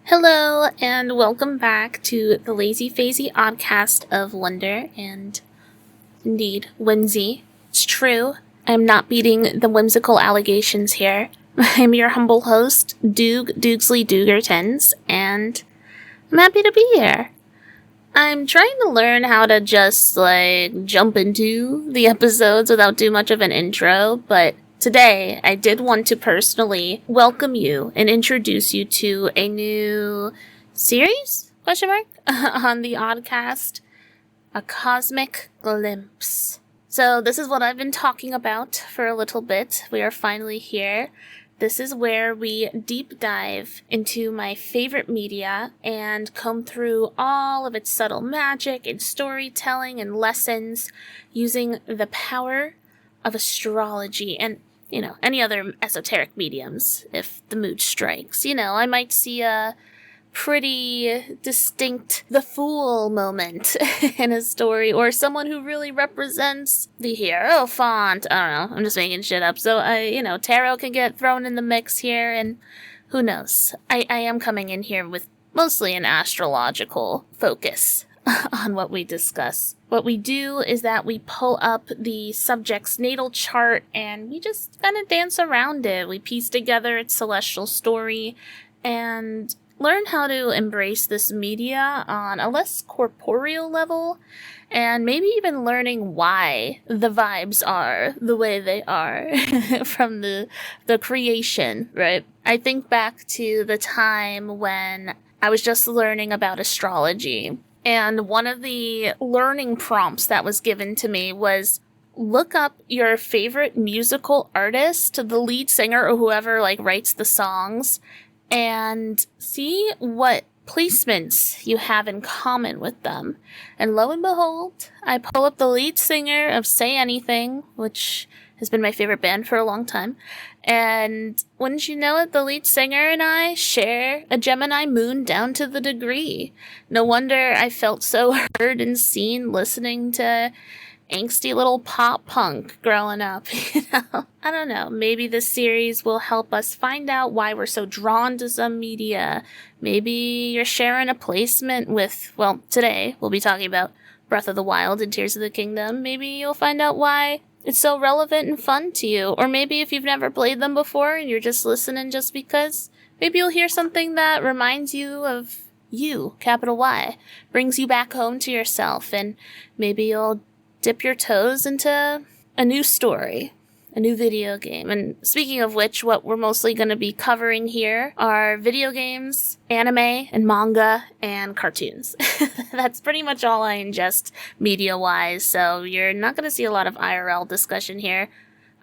Hello, and welcome back to the Lazy Phasey Oddcast of Wonder and, indeed, whimsy. It's true, I'm not beating the whimsical allegations here. I'm your humble host, Doogsley Doogertons, and I'm happy to be here. I'm trying to learn how to just, jump into the episodes without too much of an intro, but today, I did want to personally welcome you and introduce you to a new series, on the Oddcast, A Cosmic Glimpse. So this is what I've been talking about for a little bit. We are finally here. This is where we deep dive into my favorite media and comb through all of its subtle magic and storytelling and lessons using the power of astrology and any other esoteric mediums, if the mood strikes. I might see a pretty distinct The Fool moment in a story, or someone who really represents the Hierophant. I don't know, I'm just making shit up. So, tarot can get thrown in the mix here, and who knows. I am coming in here with mostly an astrological focus on what we discuss. What we do is that we pull up the subject's natal chart and we just kind of dance around it. We piece together its celestial story and learn how to embrace this media on a less corporeal level, and maybe even learning why the vibes are the way they are from the creation, right? I think back to the time when I was just learning about astrology. And one of the learning prompts that was given to me was look up your favorite musical artist, the lead singer or whoever writes the songs, and see what placements you have in common with them. And lo and behold, I pull up the lead singer of Say Anything, which has been my favorite band for a long time. And wouldn't you know it, the lead singer and I share a Gemini moon down to the degree. No wonder I felt so heard and seen listening to angsty little pop punk growing up, I don't know, maybe this series will help us find out why we're so drawn to some media. Maybe you're sharing a placement with, today we'll be talking about Breath of the Wild and Tears of the Kingdom. Maybe you'll find out why it's so relevant and fun to you. Or maybe if you've never played them before and you're just listening just because, maybe you'll hear something that reminds you of you, capital Y, brings you back home to yourself, and maybe you'll dip your toes into a new story, a new video game. And speaking of which, what we're mostly going to be covering here are video games, anime, and manga, and cartoons. That's pretty much all I ingest media-wise, so you're not going to see a lot of IRL discussion here.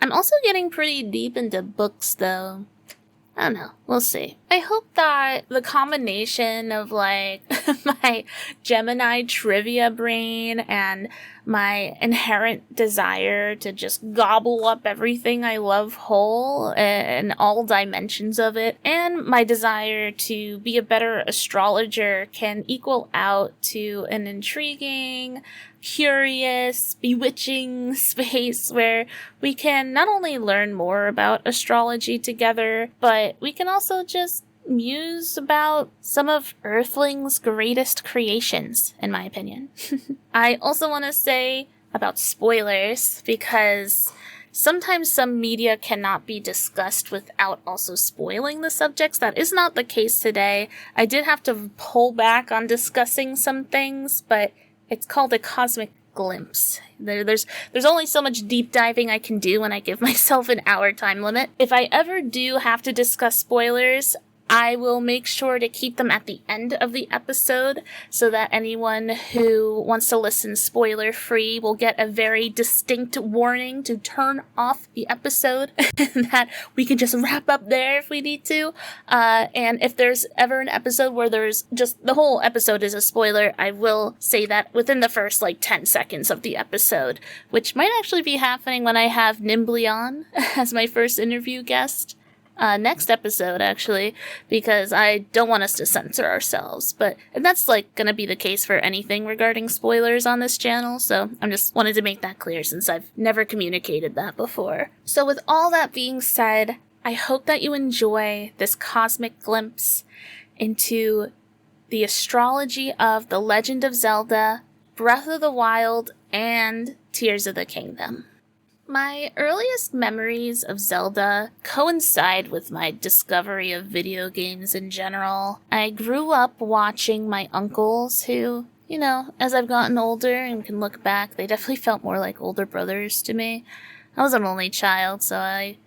I'm also getting pretty deep into books, though. I don't know. We'll see. I hope that the combination of, my Gemini trivia brain and my inherent desire to just gobble up everything I love whole and all dimensions of it, and my desire to be a better astrologer can equal out to an intriguing, curious, bewitching space where we can not only learn more about astrology together, but we can also just muse about some of Earthling's greatest creations, in my opinion. I also want to say about spoilers, because sometimes some media cannot be discussed without also spoiling the subjects. That is not the case today. I did have to pull back on discussing some things, but it's called A Cosmic Glimpse. There's only so much deep diving I can do when I give myself an hour time limit. If I ever do have to discuss spoilers, I will make sure to keep them at the end of the episode so that anyone who wants to listen spoiler-free will get a very distinct warning to turn off the episode and that we can just wrap up there if we need to. And if there's ever an episode where there's just the whole episode is a spoiler, I will say that within the first 10 seconds of the episode, which might actually be happening when I have Nimbly on as my first interview guest. Next episode, actually, because I don't want us to censor ourselves, and that's gonna be the case for anything regarding spoilers on this channel, so I'm just wanted to make that clear since I've never communicated that before. So with all that being said, I hope that you enjoy this cosmic glimpse, into the astrology of The Legend of Zelda, Breath of the Wild, and Tears of the Kingdom. My earliest memories of Zelda coincide with my discovery of video games in general. I grew up watching my uncles who, as I've gotten older and can look back, they definitely felt more like older brothers to me. I was an only child, so I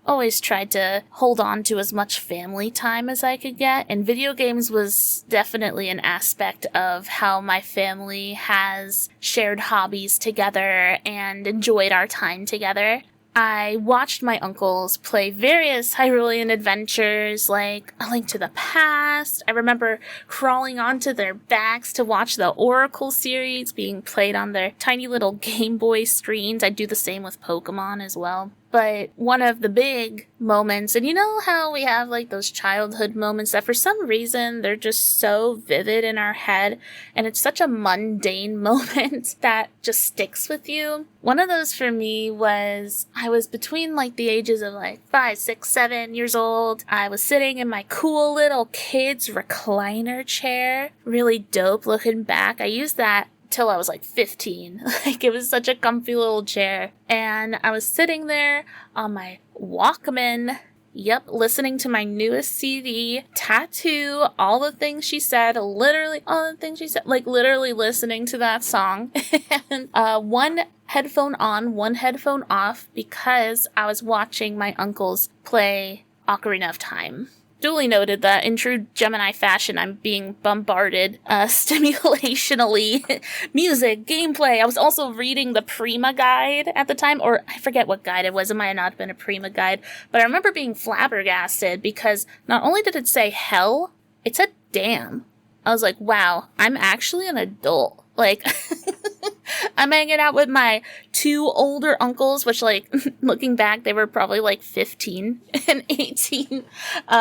always tried to hold on to as much family time as I could get, and video games was definitely an aspect of how my family has shared hobbies together and enjoyed our time together. I watched my uncles play various Hyrulean adventures like A Link to the Past. I remember crawling onto their backs to watch the Oracle series being played on their tiny little Game Boy screens. I do the same with Pokemon as well. But one of the big moments, and you know how we have like those childhood moments that for some reason they're just so vivid in our head, and it's such a mundane moment that just sticks with you. One of those for me was I was between like the ages of like 5, 6, 7 years old. I was sitting in my cool little kid's recliner chair. Really dope looking back. I used that till I was like 15. Like, it was such a comfy little chair. And I was sitting there on my Walkman, listening to my newest CD, Tattoo, All the Things She Said, literally all the things she said, like literally listening to that song. And one headphone on, one headphone off, because I was watching my uncles play Ocarina of Time. Duly noted that in true Gemini fashion, I'm being bombarded stimulationally. Music, gameplay. I was also reading the Prima guide at the time, or I forget what guide it was. It might have not been a Prima guide, but I remember being flabbergasted because not only did it say hell, it said damn. I was like, wow, I'm actually an adult. Like, I'm hanging out with my two older uncles, which, like, looking back, they were probably, like, 15 and 18,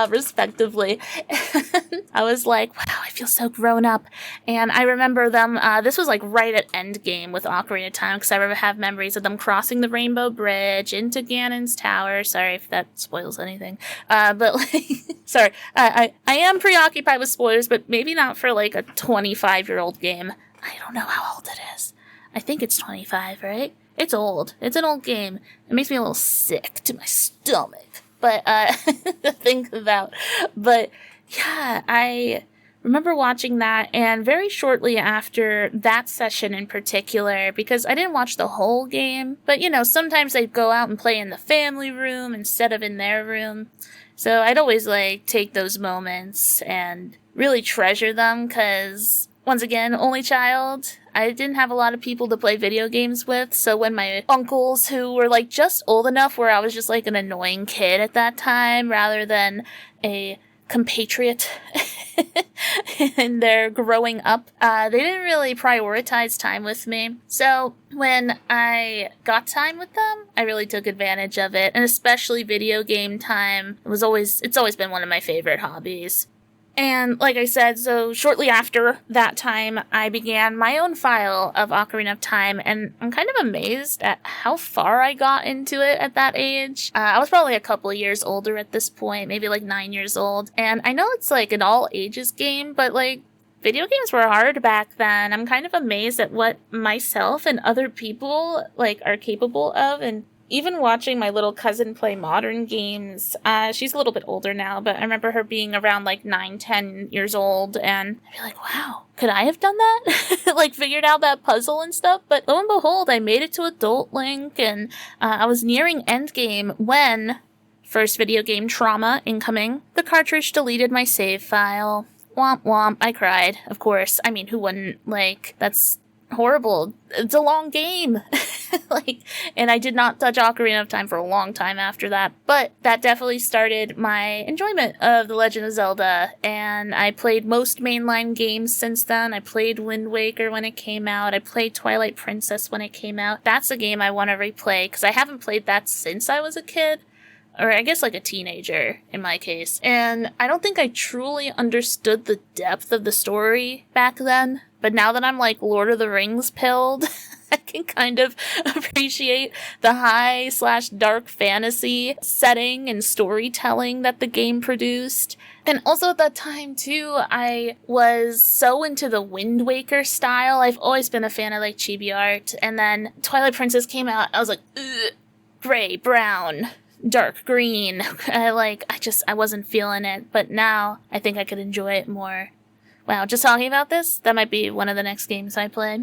respectively. And I was like, wow, I feel so grown up. And I remember them, this was, like, right at endgame with Ocarina of Time, because I have memories of them crossing the Rainbow Bridge into Ganon's Tower. Sorry if that spoils anything. But, like, sorry. I am preoccupied with spoilers, but maybe not for, like, a 25-year-old game. I don't know how old it is. I think it's 25, right? It's old. It's an old game. It makes me a little sick to my stomach. But, to think about. But, yeah, I remember watching that, and very shortly after that session in particular, because I didn't watch the whole game, but, sometimes they'd go out and play in the family room instead of in their room. So I'd always, like, take those moments and really treasure them, because once again, only child. I didn't have a lot of people to play video games with, so when my uncles, who were, like, just old enough where I was just, like, an annoying kid at that time, rather than a compatriot in their growing up, they didn't really prioritize time with me. So when I got time with them, I really took advantage of it, and especially video game time. It's always been one of my favorite hobbies. And like I said, so shortly after that time, I began my own file of Ocarina of Time, and I'm kind of amazed at how far I got into it at that age. I was probably a couple of years older at this point, maybe like 9 years old. And I know it's like an all ages game, but like, video games were hard back then. I'm kind of amazed at what myself and other people like are capable of, and even watching my little cousin play modern games. She's a little bit older now, but I remember her being around like 9, 10 years old, and I'd be like, wow, could I have done that? Like, figured out that puzzle and stuff? But lo and behold, I made it to Adult Link, and I was nearing endgame when, first video game trauma incoming, the cartridge deleted my save file. Womp womp, I cried, of course. I mean, who wouldn't? Like, that's horrible. It's a long game. And I did not touch Ocarina of Time for a long time after that, but that definitely started my enjoyment of The Legend of Zelda, and I played most mainline games since then. I played Wind Waker when it came out. I played Twilight Princess when it came out. That's a game I want to replay, because I haven't played that since I was a kid. Or I guess like a teenager in my case. And I don't think I truly understood the depth of the story back then. But now that I'm like Lord of the Rings pilled, I can kind of appreciate the high/dark fantasy setting and storytelling that the game produced. And also at that time, too, I was so into the Wind Waker style. I've always been a fan of, like, chibi art. And then Twilight Princess came out. I was like, ugh, gray, brown, dark green. I wasn't feeling it. But now I think I could enjoy it more. Wow, just talking about this, that might be one of the next games I play.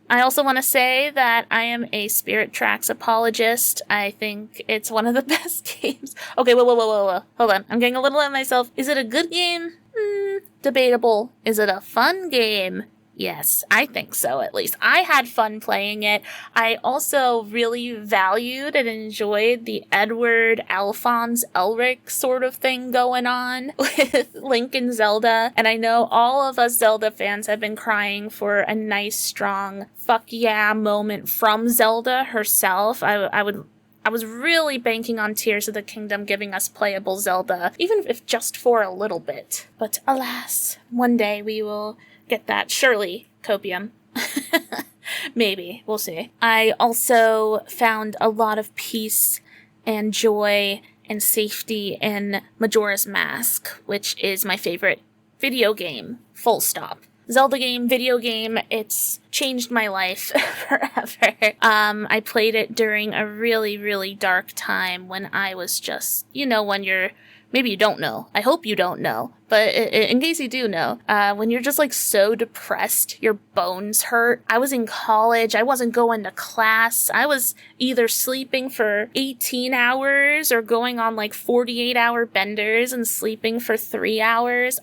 I also want to say that I am a Spirit Tracks apologist. I think it's one of the best games. Okay, whoa. Hold on. I'm getting a little ahead of myself. Is it a good game? Debatable. Is it a fun game? Yes, I think so, at least. I had fun playing it. I also really valued and enjoyed the Edward, Alphonse, Elric sort of thing going on with Link and Zelda. And I know all of us Zelda fans have been crying for a nice, strong, fuck yeah moment from Zelda herself. I was really banking on Tears of the Kingdom giving us playable Zelda, even if just for a little bit. But alas, one day we will get that. Surely, Copium. Maybe. We'll see. I also found a lot of peace and joy and safety in Majora's Mask, which is my favorite video game. Full stop. Zelda game, video game, it's changed my life forever. I played it during a really, really dark time when I was just, when you're, maybe you don't know. I hope you don't know. But in case you do know, when you're just, so depressed, your bones hurt. I was in college. I wasn't going to class. I was either sleeping for 18 hours or going on, 48-hour benders and sleeping for 3 hours.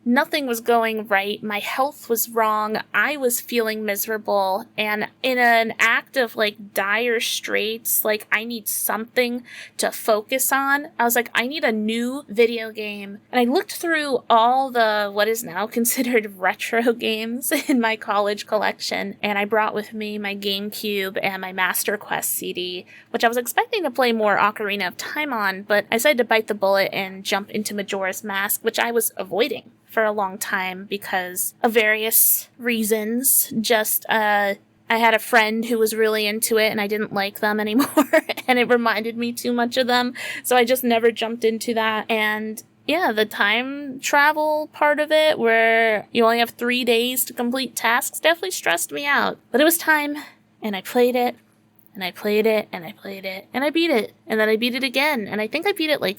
Nothing was going right. My health was wrong. I was feeling miserable. And in an act of, dire straits, I need something to focus on. I was like, I need a new video game. And I looked through all the what is now considered retro games in my college collection, and I brought with me my GameCube and my Master Quest CD, which I was expecting to play more Ocarina of Time on, but I decided to bite the bullet and jump into Majora's Mask, which I was avoiding for a long time because of various reasons. I had a friend who was really into it and I didn't like them anymore and it reminded me too much of them, so I just never jumped into that. And yeah, the time travel part of it, where you only have 3 days to complete tasks, definitely stressed me out. But it was time, and I played it, and I played it, and I played it, and I beat it, and then I beat it again, and I think I beat it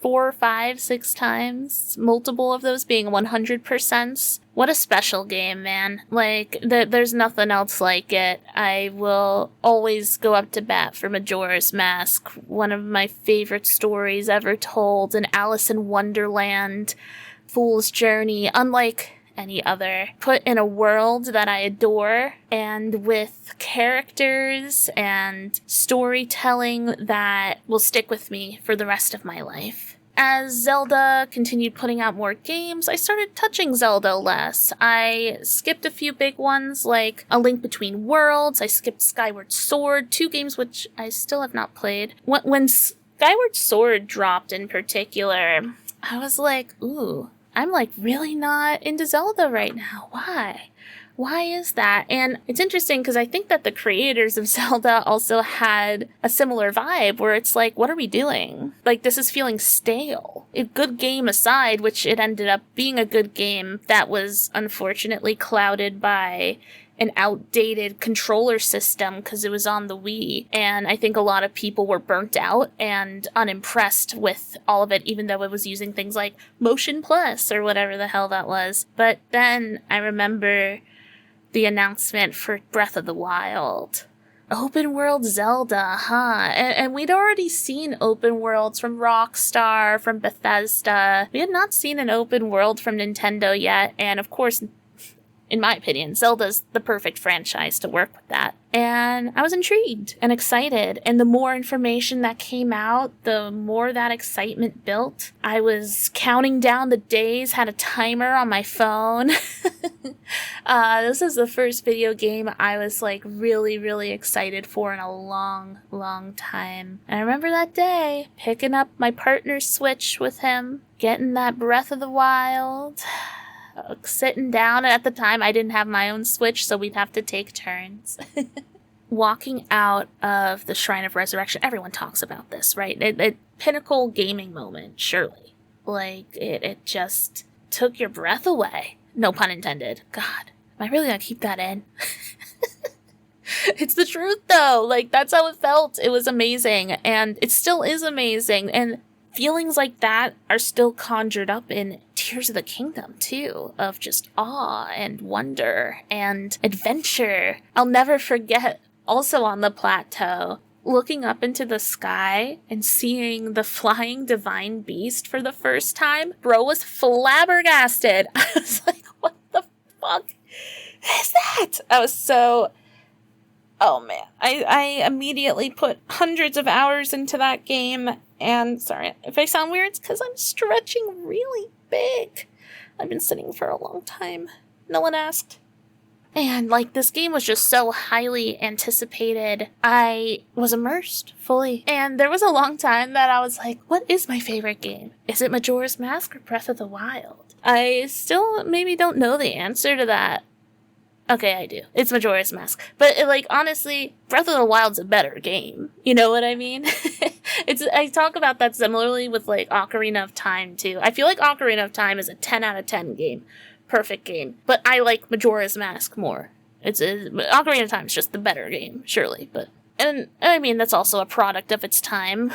4, 5, 6 times, multiple of those being 100%. What a special game, man. There's nothing else like it. I will always go up to bat for Majora's Mask, one of my favorite stories ever told, an Alice in Wonderland, Fool's Journey, unlike any other, put in a world that I adore, and with characters and storytelling that will stick with me for the rest of my life. As Zelda continued putting out more games, I started touching Zelda less. I skipped a few big ones like A Link Between Worlds, I skipped Skyward Sword, 2 games which I still have not played. When Skyward Sword dropped in particular, I was like, ooh, I'm really not into Zelda right now. Why? Why is that? And it's interesting because I think that the creators of Zelda also had a similar vibe where it's what are we doing? This is feeling stale. A good game aside, which it ended up being a good game, that was unfortunately clouded by an outdated controller system because it was on the Wii, and I think a lot of people were burnt out and unimpressed with all of it, even though it was using things like Motion Plus or whatever the hell that was. But then I remember the announcement for Breath of the Wild. Open world Zelda, huh? And we'd already seen open worlds from Rockstar, from Bethesda. We had not seen an open world from Nintendo yet, and of course, in my opinion, Zelda's the perfect franchise to work with that. And I was intrigued and excited, and the more information that came out, the more that excitement built. I was counting down the days, had a timer on my phone. This is the first video game I was really, really excited for in a long, long time. And I remember that day, picking up my partner's Switch with him, getting that Breath of the Wild. sitting down. At the time, I didn't have my own Switch, so we'd have to take turns. Walking out of the Shrine of Resurrection, everyone talks about this, right? A pinnacle gaming moment, surely. Like, it just took your breath away. No pun intended. God, am I really gonna keep that in? It's the truth, though. Like, that's how it felt. It was amazing, and it still is amazing, and feelings like that are still conjured up in Tears of the Kingdom, too, of just awe and wonder and adventure. I'll never forget, also on the plateau, looking up into the sky and seeing the flying divine beast for the first time. Bro was flabbergasted. I was like, what the fuck is that? I was so... Oh man, I immediately put hundreds of hours into that game, and sorry if I sound weird, it's because I'm stretching really big. I've been sitting for a long time. No one asked. And, like, this game was just so highly anticipated. I was immersed fully. And there was a long time that I was like, what is my favorite game? Is it Majora's Mask or Breath of the Wild? I still maybe don't know the answer to that. Okay, I do. It's Majora's Mask. But, like, honestly, Breath of the Wild's a better game. You know what I mean? I talk about that similarly with, like, Ocarina of Time, too. I feel like Ocarina of Time is a 10 out of 10 game. Perfect game. But I like Majora's Mask more. Ocarina of Time is just the better game, surely. And, I mean, that's also a product of its time.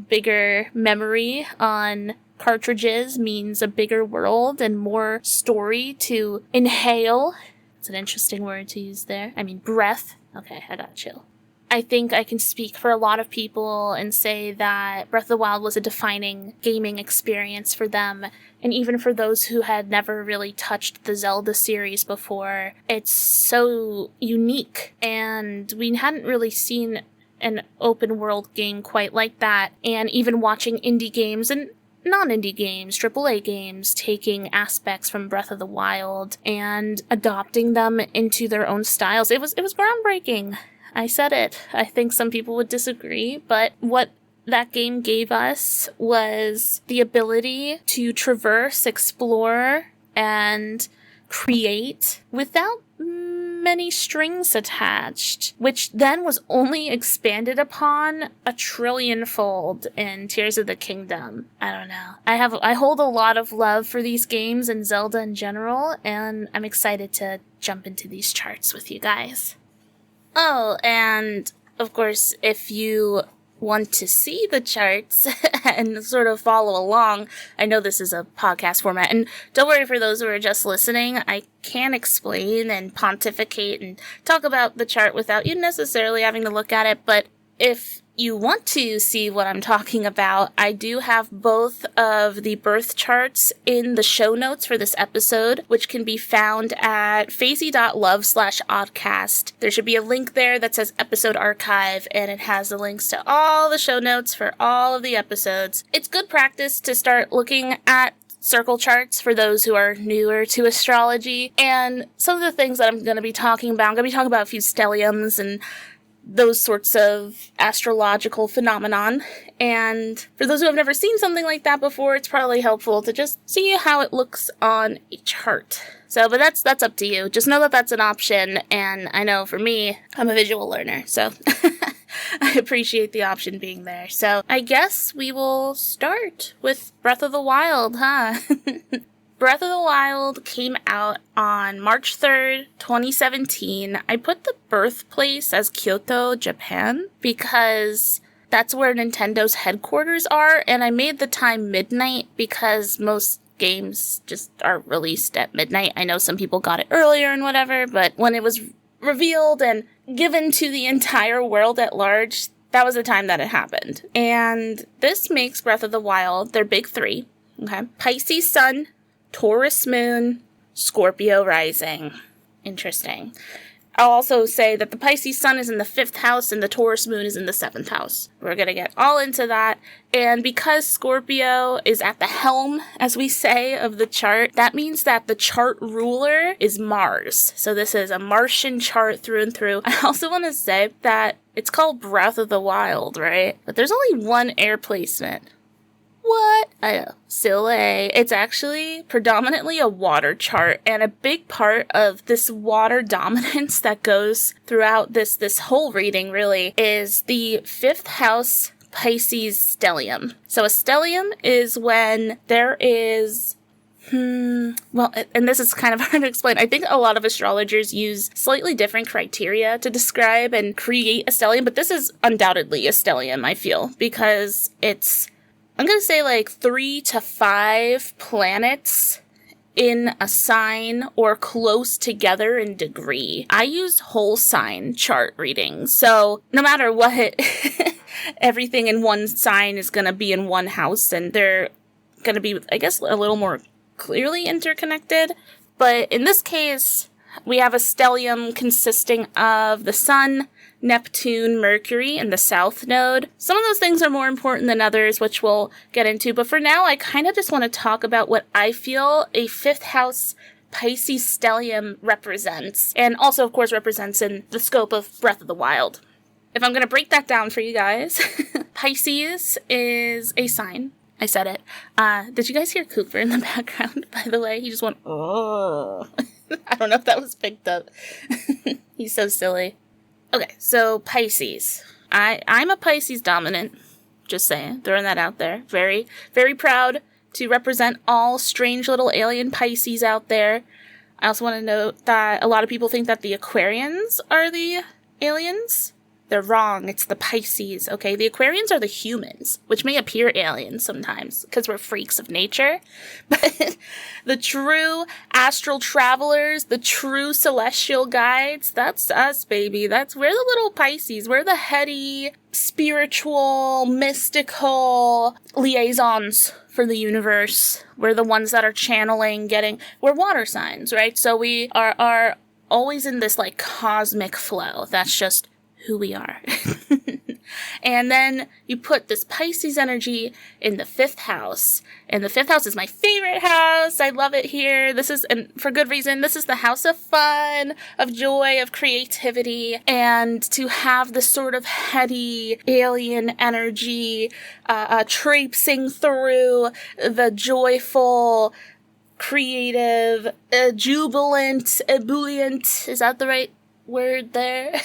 Bigger memory on cartridges means a bigger world and more story to inhale. It's an interesting word to use there. I mean, breath. Okay, I gotta chill. I think I can speak for a lot of people and say that Breath of the Wild was a defining gaming experience for them. And even for those who had never really touched the Zelda series before, it's so unique. And we hadn't really seen an open world game quite like that. And even watching indie games and non-indie games, AAA games, taking aspects from Breath of the Wild and adopting them into their own styles. It was groundbreaking. I said it. I think some people would disagree, but what that game gave us was the ability to traverse, explore, and create without many strings attached, which then was only expanded upon a trillionfold in Tears of the Kingdom. I don't know. I hold a lot of love for these games and Zelda in general, and I'm excited to jump into these charts with you guys. Oh, and of course, if you want to see the charts and sort of follow along, I know this is a podcast format, and don't worry for those who are just listening, I can explain and pontificate and talk about the chart without you necessarily having to look at it, but if you want to see what I'm talking about, I do have both of the birth charts in the show notes for this episode, which can be found at phasey.love/oddcast. There should be a link there that says episode archive, and it has the links to all the show notes for all of the episodes. It's good practice to start looking at circle charts for those who are newer to astrology, and some of the things that I'm going to be talking about, I'm going to be talking about a few stelliums and those sorts of astrological phenomenon. And for those who have never seen something like that before, it's probably helpful to just see how it looks on a chart. So, but that's up to you. Just know that that's an option. And I know for me, I'm a visual learner, so I appreciate the option being there. So I guess we will start with Breath of the Wild, huh? Breath of the Wild came out on March 3rd, 2017. I put the birthplace as Kyoto, Japan, because that's where Nintendo's headquarters are, and I made the time midnight because most games just are released at midnight. I know some people got it earlier and whatever, but when it was revealed and given to the entire world at large, that was the time that it happened. And this makes Breath of the Wild their big three. Okay, Pisces Sun, Taurus Moon, Scorpio Rising. Interesting. I'll also say that the Pisces Sun is in the 5th house and the Taurus Moon is in the 7th house. We're going to get all into that. And because Scorpio is at the helm, as we say, of the chart, that means that the chart ruler is Mars. So this is a Martian chart through and through. I also want to say that it's called Breath of the Wild, right? But there's only one air placement. What? I know. Silly. It's actually predominantly a water chart, and a big part of this water dominance that goes throughout this whole reading really is the 5th house Pisces stellium. So a stellium is when there is well, and this is kind of hard to explain. I think a lot of astrologers use slightly different criteria to describe and create a stellium, but this is undoubtedly a stellium, I feel, because it's, I'm going to say like 3 to 5 planets in a sign or close together in degree. I use whole sign chart readings, so no matter what, everything in one sign is going to be in one house, and they're going to be, I guess, a little more clearly interconnected. But in this case, we have a stellium consisting of the Sun, Neptune, Mercury, and the South Node. Some of those things are more important than others, which we'll get into. But for now, I kind of just want to talk about what I feel a 5th house Pisces stellium represents. And also, of course, represents in the scope of Breath of the Wild. If I'm going to break that down for you guys, Pisces is a sign. I said it. Did you guys hear Cooper in the background, by the way? He just went, oh. I don't know if that was picked up. He's so silly. Okay, so Pisces. I'm a Pisces dominant. Just saying. Throwing that out there. Very, very proud to represent all strange little alien Pisces out there. I also want to note that a lot of people think that the Aquarians are the aliens. They're wrong. It's the Pisces, okay? The Aquarians are the humans, which may appear aliens sometimes because we're freaks of nature. But the true astral travelers, the true celestial guides, that's us, baby. We're the little Pisces. We're the heady, spiritual, mystical liaisons for the universe. We're the ones that are channeling, we're water signs, right? So we are always in this like cosmic flow. That's just who we are. And then you put this Pisces energy in the 5th house. And the 5th house is my favorite house. I love it here. And for good reason, this is the house of fun, of joy, of creativity. And to have this sort of heady alien energy traipsing through the joyful, creative, jubilant, ebullient, is that the right word there?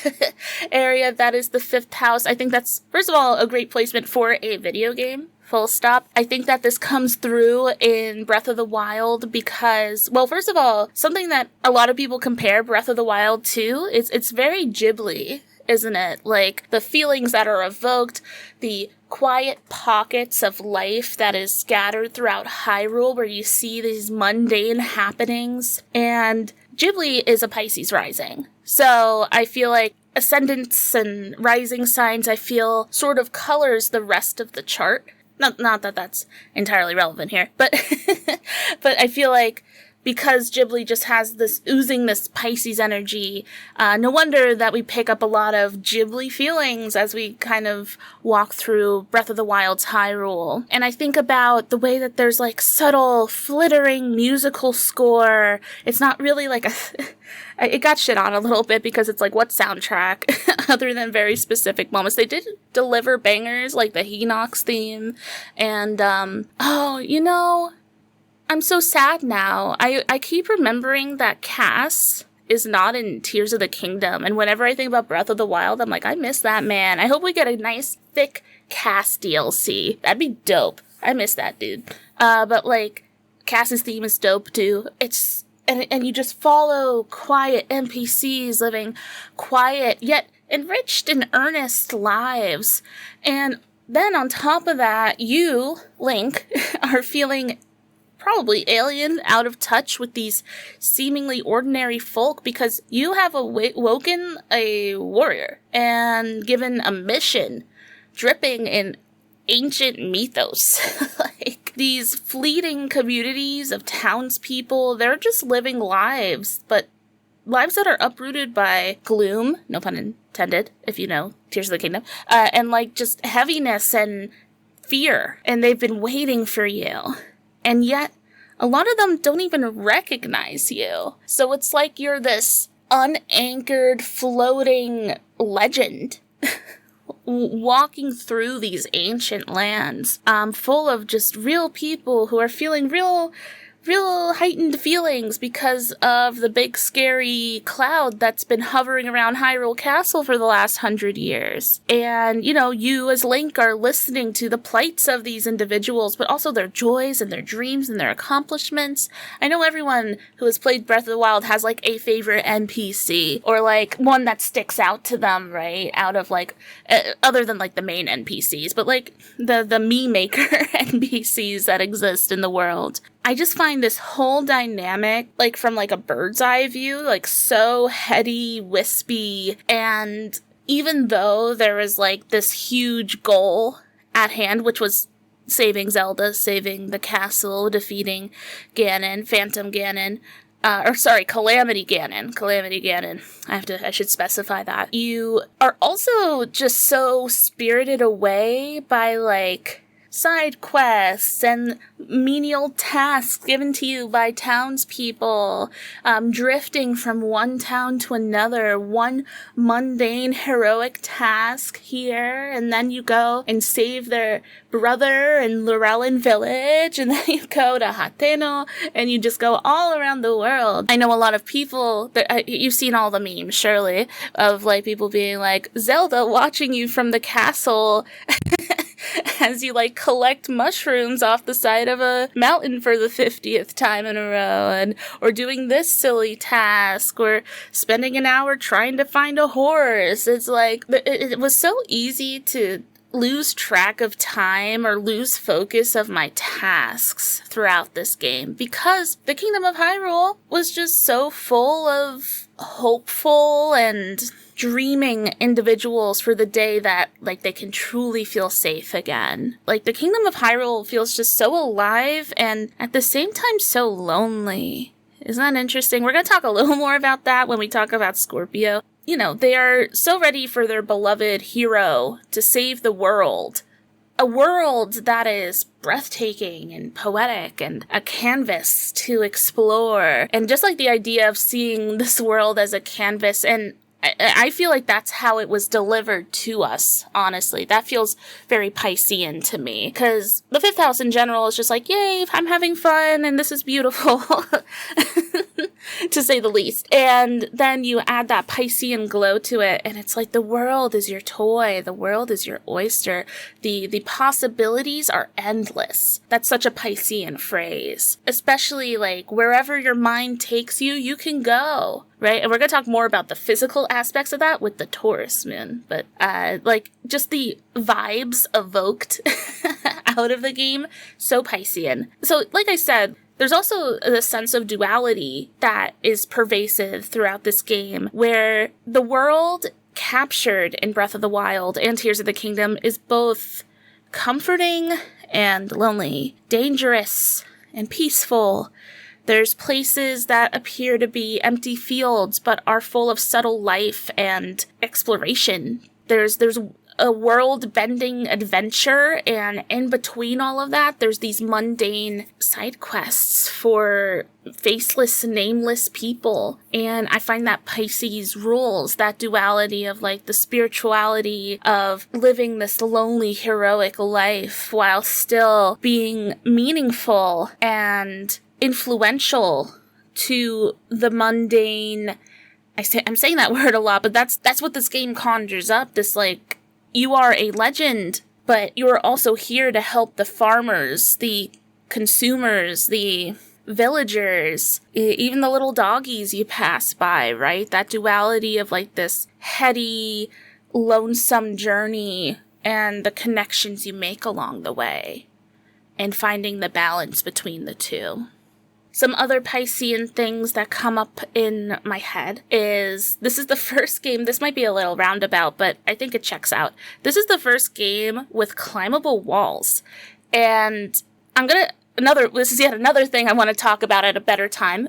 Area, that is the 5th house. I think that's, first of all, a great placement for a video game. Full stop. I think that this comes through in Breath of the Wild because, well, first of all, something that a lot of people compare Breath of the Wild to, it's very Ghibli, isn't it? Like, the feelings that are evoked, the quiet pockets of life that is scattered throughout Hyrule where you see these mundane happenings. And Ghibli is a Pisces rising. So I feel like ascendants and rising signs, I feel, sort of colors the rest of the chart. Not that that's entirely relevant here, but but I feel like because Ghibli just has this oozing this Pisces energy, no wonder that we pick up a lot of Ghibli feelings as we kind of walk through Breath of the Wild's Hyrule. And I think about the way that there's like subtle, flittering musical score. It's not really like it got shit on a little bit because it's like, what soundtrack? Other than very specific moments. They did deliver bangers like the Hinox theme. And, I'm so sad now. I keep remembering that Cass is not in Tears of the Kingdom. And whenever I think about Breath of the Wild, I'm like, I miss that man. I hope we get a nice, thick Cass DLC. That'd be dope. I miss that dude. But like, Cass's theme is dope too. And you just follow quiet NPCs living quiet, yet enriched and earnest lives. And then on top of that, you, Link, are feeling probably alien, out of touch with these seemingly ordinary folk because you have awoken a warrior and given a mission dripping in ancient mythos. Like, these fleeting communities of townspeople, they're just living lives, but lives that are uprooted by gloom, no pun intended, if you know Tears of the Kingdom, and like just heaviness and fear, and they've been waiting for you. And yet, a lot of them don't even recognize you. So it's like you're this unanchored, floating legend. walking through these ancient lands, full of just real people who are feeling real heightened feelings because of the big scary cloud that's been hovering around Hyrule Castle for the last 100 years. And, you as Link are listening to the plights of these individuals, but also their joys and their dreams and their accomplishments. I know everyone who has played Breath of the Wild has, like, a favorite NPC, or, like, one that sticks out to them, right? Out of, like, other than, like, the main NPCs, but, like, the me-maker NPCs that exist in the world. I just find this whole dynamic, like, from, like, a bird's eye view, like, so heady, wispy, and even though there is, like, this huge goal at hand, which was saving Zelda, saving the castle, defeating Ganon, Phantom Ganon, Calamity Ganon. I should specify that. You are also just so spirited away by, like, side quests and menial tasks given to you by townspeople, drifting from one town to another, one mundane heroic task here, and then you go and save their brother in Lorelin Village, and then you go to Hateno, and you just go all around the world. I know a lot of people, you've seen all the memes, surely, of, like, people being like, Zelda watching you from the castle as you, like, collect mushrooms off the side of a mountain for the 50th time in a row, or doing this silly task, or spending an hour trying to find a horse. It's like, it was so easy to lose track of time or lose focus of my tasks throughout this game, because the Kingdom of Hyrule was just so full of hopeful and dreaming individuals for the day that, like, they can truly feel safe again. Like, the Kingdom of Hyrule feels just so alive and at the same time so lonely. Isn't that interesting? We're going to talk a little more about that when we talk about Scorpio. They are so ready for their beloved hero to save the world. A world that is breathtaking and poetic and a canvas to explore. And just like the idea of seeing this world as a canvas, and I feel like that's how it was delivered to us, honestly. That feels very Piscean to me, because the fifth house in general is just like, yay, I'm having fun, and this is beautiful, to say the least. And then you add that Piscean glow to it, and it's like the world is your toy, the world is your oyster. The possibilities are endless. That's such a Piscean phrase. Especially, like, wherever your mind takes you, you can go. Right? And we're going to talk more about the physical aspects of that with the Taurus moon. But, like, just the vibes evoked out of the game, so Piscean. So, like I said, there's also the sense of duality that is pervasive throughout this game, where the world captured in Breath of the Wild and Tears of the Kingdom is both comforting and lonely, dangerous and peaceful. There's places that appear to be empty fields, but are full of subtle life and exploration. There's a world-bending adventure, and in between all of that, there's these mundane side quests for faceless, nameless people. And I find that Pisces rules, that duality of, like, the spirituality of living this lonely, heroic life while still being meaningful and influential to the mundane. I'm saying that word a lot, but that's what this game conjures up. This, like, you are a legend, but you're also here to help the farmers, the consumers, the villagers, even the little doggies you pass by, right? That duality of, like, this heady, lonesome journey and the connections you make along the way, and finding the balance between the two. Some other Piscean things that come up in my head is, this is the first game, this might be a little roundabout, but I think it checks out. This is the first game with climbable walls. And this is yet another thing I want to talk about at a better time.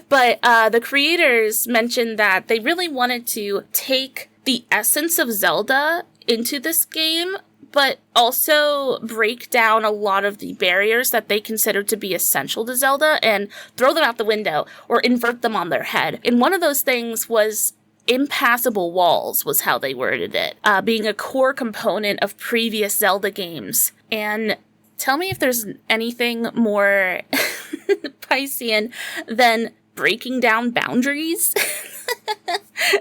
But the creators mentioned that they really wanted to take the essence of Zelda into this game, but also break down a lot of the barriers that they considered to be essential to Zelda and throw them out the window or invert them on their head. And one of those things was impassable walls was how they worded it, being a core component of previous Zelda games. And tell me if there's anything more Piscean than breaking down boundaries.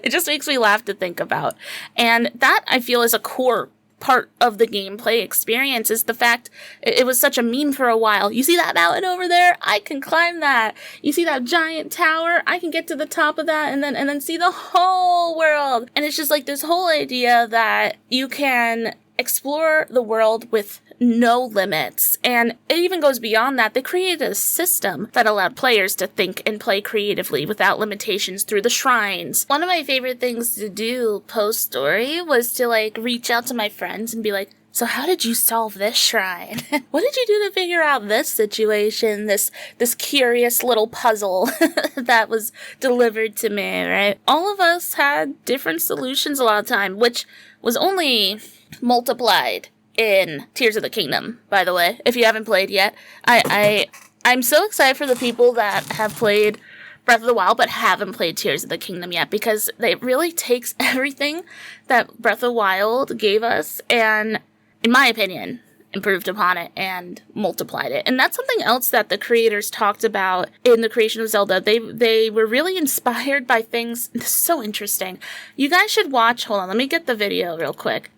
It just makes me laugh to think about. And that, I feel, is a core part of the gameplay experience, is the fact it was such a meme for a while. You see that mountain over there? I can climb that. You see that giant tower? I can get to the top of that and then see the whole world. And it's just like this whole idea that you can explore the world with no limits. And it even goes beyond that. They created a system that allowed players to think and play creatively without limitations through the shrines. One of my favorite things to do post-story was to reach out to my friends and be like, so how did you solve this shrine? What did you do to figure out this situation, this curious little puzzle that was delivered to me, right? All of us had different solutions a lot of the time, which was only multiplied in Tears of the Kingdom, by the way, if you haven't played yet. I'm so excited for the people that have played Breath of the Wild but haven't played Tears of the Kingdom yet, because it really takes everything that Breath of the Wild gave us and, in my opinion, improved upon it and multiplied it. And that's something else that the creators talked about in the creation of Zelda. They were really inspired by things. This is so interesting. You guys should watch. Hold on, let me get the video real quick.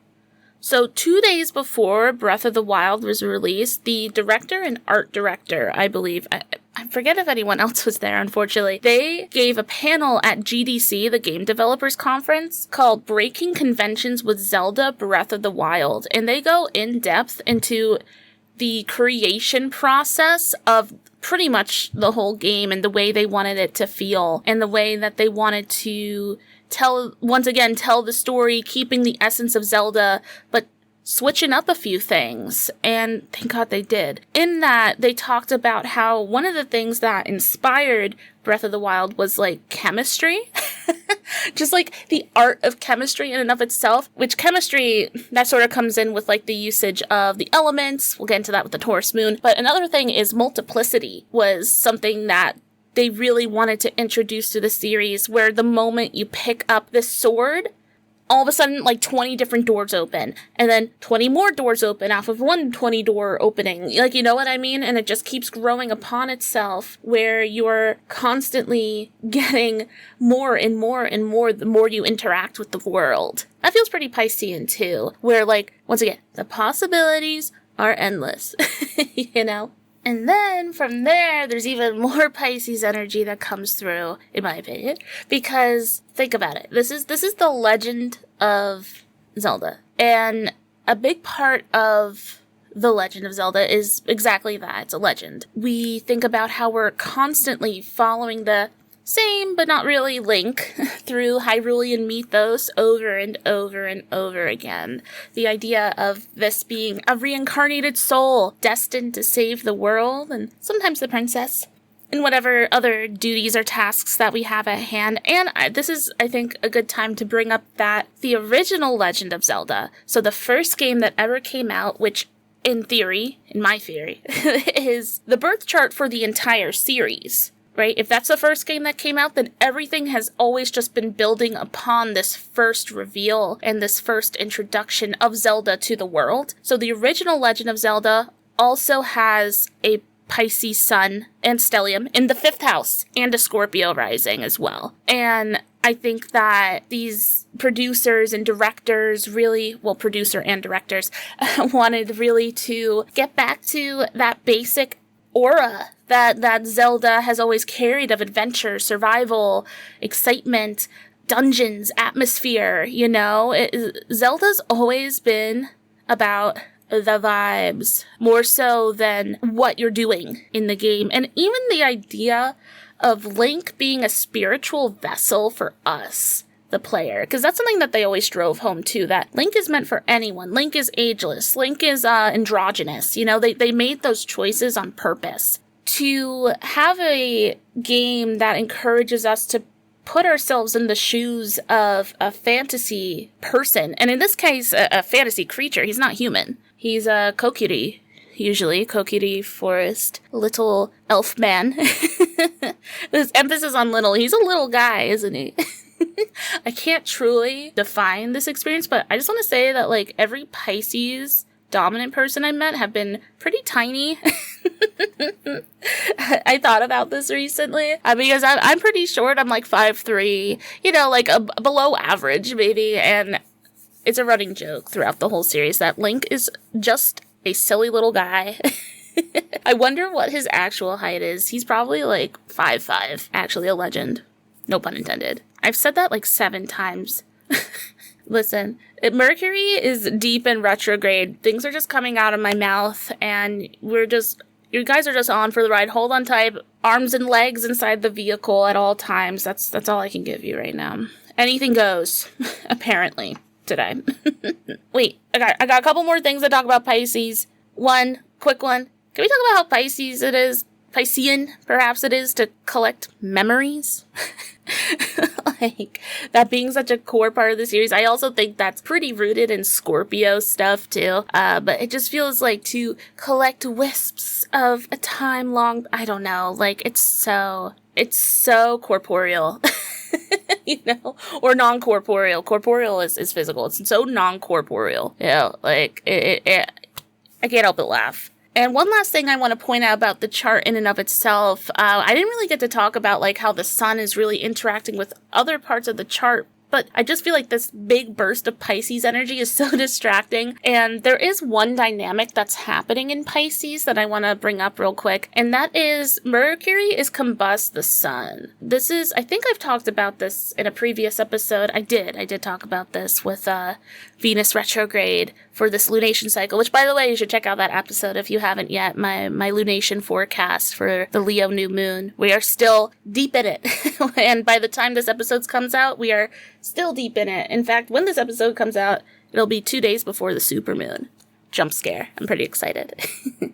So 2 days before Breath of the Wild was released, the director and art director, I believe, I forget if anyone else was there, unfortunately, they gave a panel at GDC, the Game Developers Conference, called Breaking Conventions with Zelda Breath of the Wild. And they go in depth into the creation process of pretty much the whole game and the way they wanted it to feel and the way that they wanted to tell the story, keeping the essence of Zelda, but switching up a few things. And thank God they did. In that, they talked about how one of the things that inspired Breath of the Wild was chemistry. Just the art of chemistry in and of itself, which chemistry, that sort of comes in with the usage of the elements. We'll get into that with the Taurus moon. But another thing is multiplicity was something that they really wanted to introduce to the series, where the moment you pick up this sword, all of a sudden 20 different doors open, and then 20 more doors open off of one 20 door opening. You know what I mean? And it just keeps growing upon itself, where you're constantly getting more and more and more the more you interact with the world. That feels pretty Piscean too, where once again, the possibilities are endless, you know? And then from there, there's even more Pisces energy that comes through, in my opinion, because think about it. This is the legend of Zelda, and a big part of the legend of Zelda is exactly that. It's a legend. We think about how we're constantly following the same, but not really, Link through Hyrulean mythos over and over and over again. The idea of this being a reincarnated soul destined to save the world, and sometimes the princess, and whatever other duties or tasks that we have at hand. And this is, I think, a good time to bring up that the original Legend of Zelda, so the first game that ever came out, which in my theory, is the birth chart for the entire series. Right? If that's the first game that came out, then everything has always just been building upon this first reveal and this first introduction of Zelda to the world. So the original Legend of Zelda also has a Pisces sun and stellium in the 5th house and a Scorpio rising as well. And I think that these producers and directors producer and directors wanted really to get back to that basic aura that Zelda has always carried of adventure, survival, excitement, dungeons, atmosphere, Zelda's always been about the vibes, more so than what you're doing in the game. And even the idea of Link being a spiritual vessel for us, the player, because that's something that they always drove home too, that Link is meant for anyone. Link is ageless. Link is androgynous. They made those choices on purpose. To have a game that encourages us to put ourselves in the shoes of a fantasy person, and in this case, a fantasy creature. He's not human. He's a kokiri, usually. Kokiri forest, little elf man. This emphasis on little. He's a little guy, isn't he? I can't truly define this experience, but I just want to say that, like, every Pisces dominant person I met have been pretty tiny. I thought about this recently because I'm pretty short. I'm like 5'3", like below average maybe, and it's a running joke throughout the whole series that Link is just a silly little guy. I wonder what his actual height is. He's probably like 5'5", actually a legend. No pun intended. I've said that like 7 times. Listen, Mercury is deep in retrograde. Things are just coming out of my mouth, and you guys are just on for the ride. Hold on tight, arms and legs inside the vehicle at all times. That's all I can give you right now. Anything goes, apparently, today. Wait, I got a couple more things to talk about Pisces. One, quick one. Can we talk about how Piscean, perhaps it is, to collect memories? Like, that being such a core part of the series. I also think that's pretty rooted in Scorpio stuff, too. But it just feels like to collect wisps of a time long, I don't know, like, it's so corporeal. Or non-corporeal. Corporeal is physical. It's so non-corporeal. Like, I can't help but laugh. And one last thing I want to point out about the chart in and of itself, I didn't really get to talk about like how the sun is really interacting with other parts of the chart, but I just feel like this big burst of Pisces energy is so distracting. And there is one dynamic that's happening in Pisces that I want to bring up real quick, and that is Mercury is combust the sun. I think I've talked about this in a previous episode. I did talk about this with Venus retrograde for this lunation cycle, which, by the way, you should check out that episode if you haven't yet, my lunation forecast for the Leo new moon. We are still deep in it. And by the time this episode comes out, we are still deep in it. In fact, when this episode comes out, it'll be 2 days before the supermoon. Jump scare. I'm pretty excited.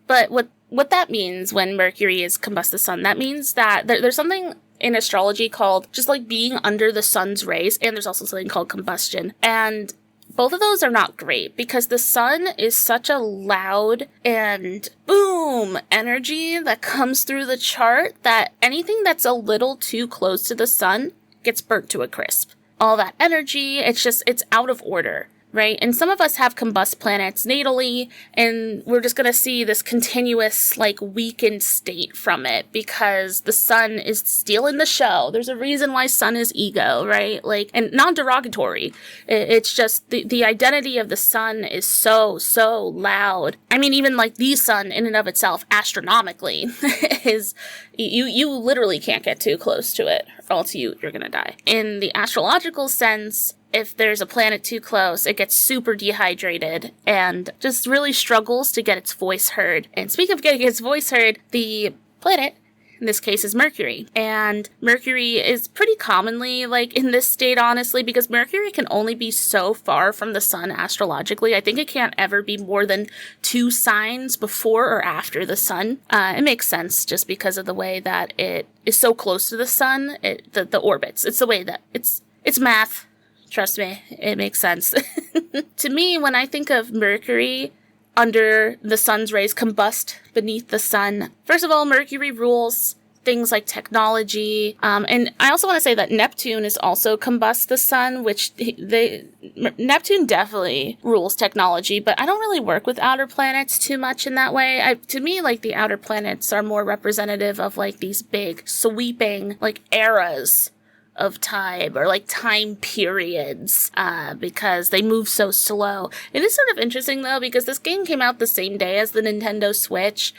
But what that means when Mercury is combust the sun, that means that there's something in astrology called just like being under the sun's rays, and there's also something called combustion. And both of those are not great because the sun is such a loud and boom energy that comes through the chart that anything that's a little too close to the sun gets burnt to a crisp. All that energy, it's out of order, right? And some of us have combust planets natally, and we're just going to see this continuous, like, weakened state from it because the sun is stealing the show. There's a reason why sun is ego, right? Like, and non-derogatory. It's just the identity of the sun is so loud. I mean, even like the sun in and of itself, astronomically, is, you literally can't get too close to it, or else you're going to die. In the astrological sense, if there's a planet too close, it gets super dehydrated and just really struggles to get its voice heard. And speaking of getting its voice heard, the planet, in this case, is Mercury. And Mercury is pretty commonly, like, in this state, honestly, because Mercury can only be so far from the sun astrologically. I think it can't ever be more than 2 signs before or after the sun. It makes sense just because of the way that it is so close to the sun, the orbits. It's the way that it's math. Trust me, it makes sense. To me, when I think of Mercury under the sun's rays, combust beneath the sun, first of all, Mercury rules things like technology. And I also want to say that Neptune is also combust the sun, which Neptune definitely rules technology, but I don't really work with outer planets too much in that way. To me, like, the outer planets are more representative of like these big sweeping like eras of time, or like time periods, because they move so slow. It is sort of interesting though, because this game came out the same day as the Nintendo Switch.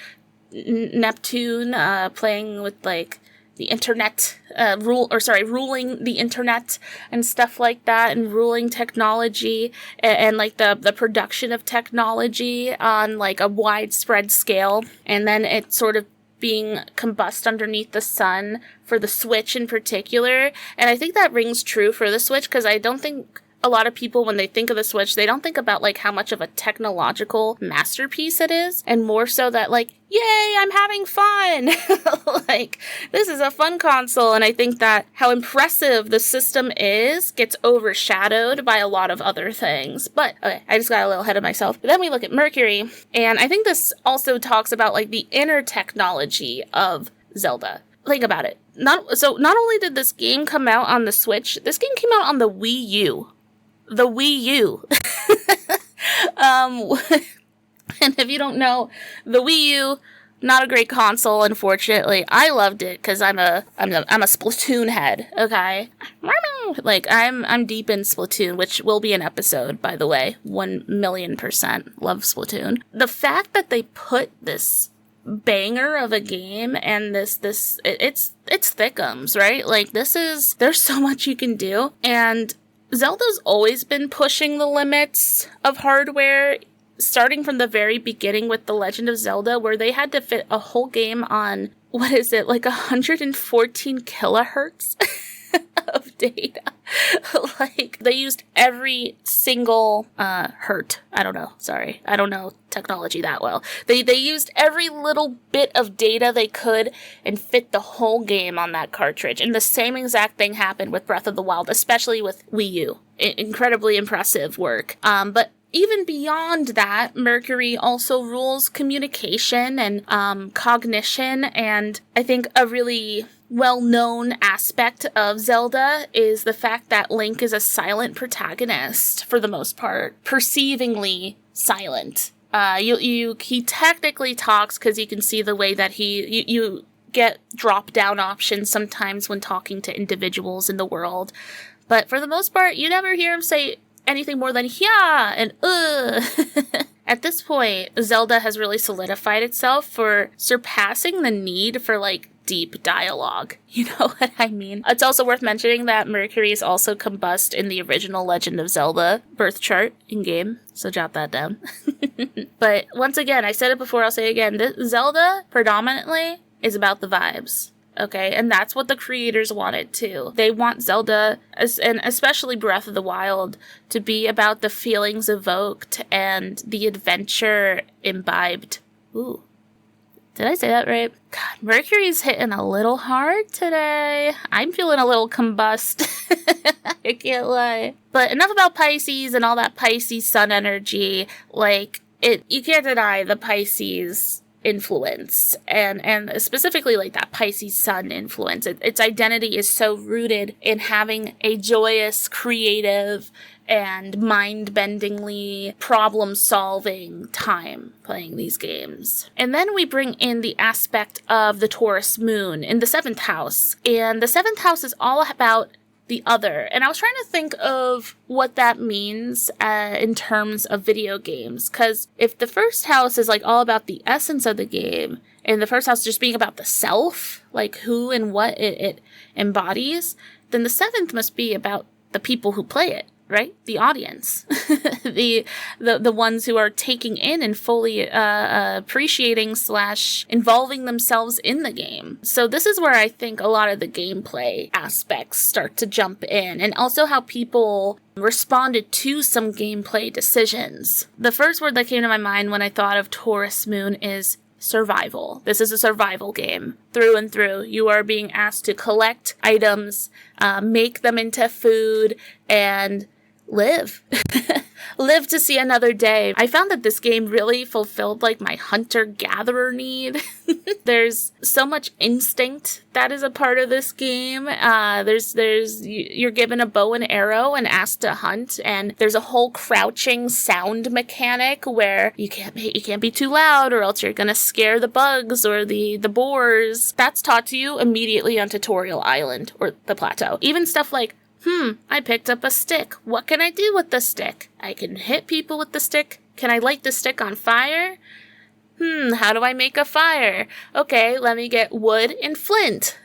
Neptune, playing with like the internet, ruling the internet and stuff like that, and ruling technology and like the production of technology on like a widespread scale. And then it sort of being combust underneath the sun for the Switch in particular. And I think that rings true for the Switch, because I don't think a lot of people, when they think of the Switch, they don't think about like how much of a technological masterpiece it is, and more so that like, yay, I'm having fun. Like, this is a fun console. And I think that how impressive the system is gets overshadowed by a lot of other things. But okay, I just got a little ahead of myself. But then we look at Mercury, and I think this also talks about like the inner technology of Zelda. think about it. Not only did this game come out on the Switch, this game came out on the Wii U. The Wii U. And if you don't know, the Wii U, not a great console, unfortunately. I loved it because I'm a Splatoon head. Okay, like I'm deep in Splatoon, which will be an episode, by the way. 1,000,000% love Splatoon. The fact that they put this banger of a game and it's thickums, right? Like there's so much you can do, and Zelda's always been pushing the limits of hardware, starting from the very beginning with The Legend of Zelda, where they had to fit a whole game on, what is it, like 114 kilohertz of data. Like, they used every single hertz. I don't know technology that well. They used every little bit of data they could and fit the whole game on that cartridge. And the same exact thing happened with Breath of the Wild, especially with Wii U. Incredibly impressive work. But even beyond that, Mercury also rules communication and cognition, and I think a really well-known aspect of Zelda is the fact that Link is a silent protagonist, for the most part. Perceivingly silent. He technically talks because you can see the way that you get drop-down options sometimes when talking to individuals in the world, but for the most part, you never hear him say anything more than yeah and At this point, Zelda has really solidified itself for surpassing the need for, like, deep dialogue. You know what I mean? It's also worth mentioning that Mercury is also combust in the original Legend of Zelda birth chart in-game, so jot that down. But once again, I said it before, I'll say it again, Zelda predominantly is about the vibes. Okay, and that's what the creators wanted too. They want Zelda, and especially Breath of the Wild, to be about the feelings evoked and the adventure imbibed. Ooh. Did I say that right? God, Mercury's hitting a little hard today. I'm feeling a little combust. I can't lie. But enough about Pisces and all that Pisces sun energy. Like, you can't deny the Pisces influence, and specifically like that Pisces sun influence. Its identity is so rooted in having a joyous, creative, and mind-bendingly problem-solving time playing these games. And then we bring in the aspect of the Taurus moon in the 7th house. And the 7th house is all about the other. And I was trying to think of what that means in terms of video games. Because if the first house is like all about the essence of the game, and the first house just being about the self, like who and what it embodies, then the 7th must be about the people who play it, right? The audience. the ones who are taking in and fully appreciating / involving themselves in the game. So this is where I think a lot of the gameplay aspects start to jump in, and also how people responded to some gameplay decisions. The first word that came to my mind when I thought of Taurus Moon is survival. This is a survival game through and through. You are being asked to collect items, make them into food, and live. Live to see another day. I found that this game really fulfilled like my hunter-gatherer need. There's so much instinct that is a part of this game. You're given a bow and arrow and asked to hunt, and there's a whole crouching sound mechanic where you can't be too loud or else you're gonna scare the bugs or the boars. That's taught to you immediately on Tutorial Island or the plateau. Even stuff like, I picked up a stick. What can I do with the stick? I can hit people with the stick. Can I light the stick on fire? How do I make a fire? Okay, let me get wood and flint.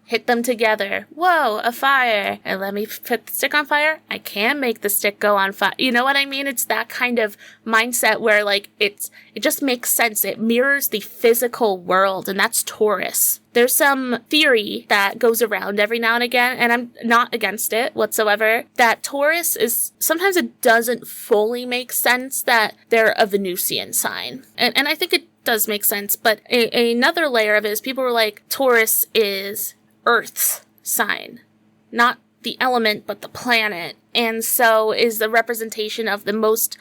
Hit them together. Whoa, a fire. And let me put the stick on fire. I can make the stick go on fire. You know what I mean? It's that kind of mindset where like it just makes sense. It mirrors the physical world, and that's Taurus. There's some theory that goes around every now and again, and I'm not against it whatsoever, that Taurus is, sometimes it doesn't fully make sense that they're a Venusian sign. And I think it does make sense, but another layer of it is people were like, Taurus is Earth's sign, not the element, but the planet, and so is the representation of the most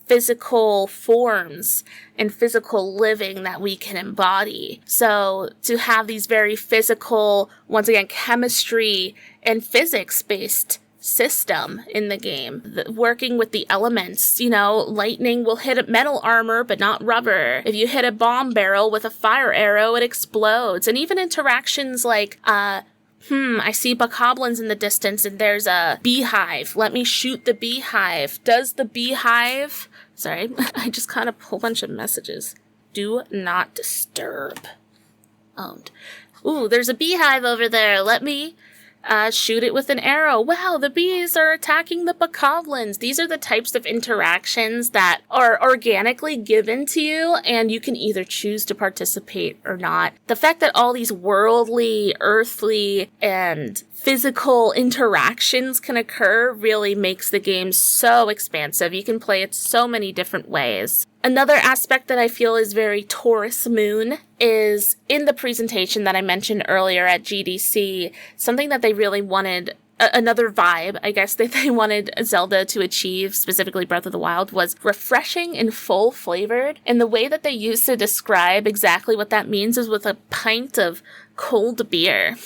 physical forms and physical living that we can embody. So to have these very physical, once again, chemistry and physics-based system in the game, working with the elements, lightning will hit a metal armor but not rubber. If you hit a bomb barrel with a fire arrow, it explodes. And even interactions like I see bokoblins in the distance and there's a beehive. Let me shoot the beehive. Does the beehive... Sorry, I just got a whole bunch of messages. Do not disturb. Owned. Ooh, there's a beehive over there. Let me shoot it with an arrow. Wow, the bees are attacking the bokoblins. These are the types of interactions that are organically given to you, and you can either choose to participate or not. The fact that all these worldly, earthly, and physical interactions can occur really makes the game so expansive. You can play it so many different ways. Another aspect that I feel is very Taurus Moon is in the presentation that I mentioned earlier at GDC, something that they really wanted, another vibe, I guess, that they wanted Zelda to achieve, specifically Breath of the Wild, was refreshing and full flavored. And the way that they used to describe exactly what that means is with a pint of cold beer.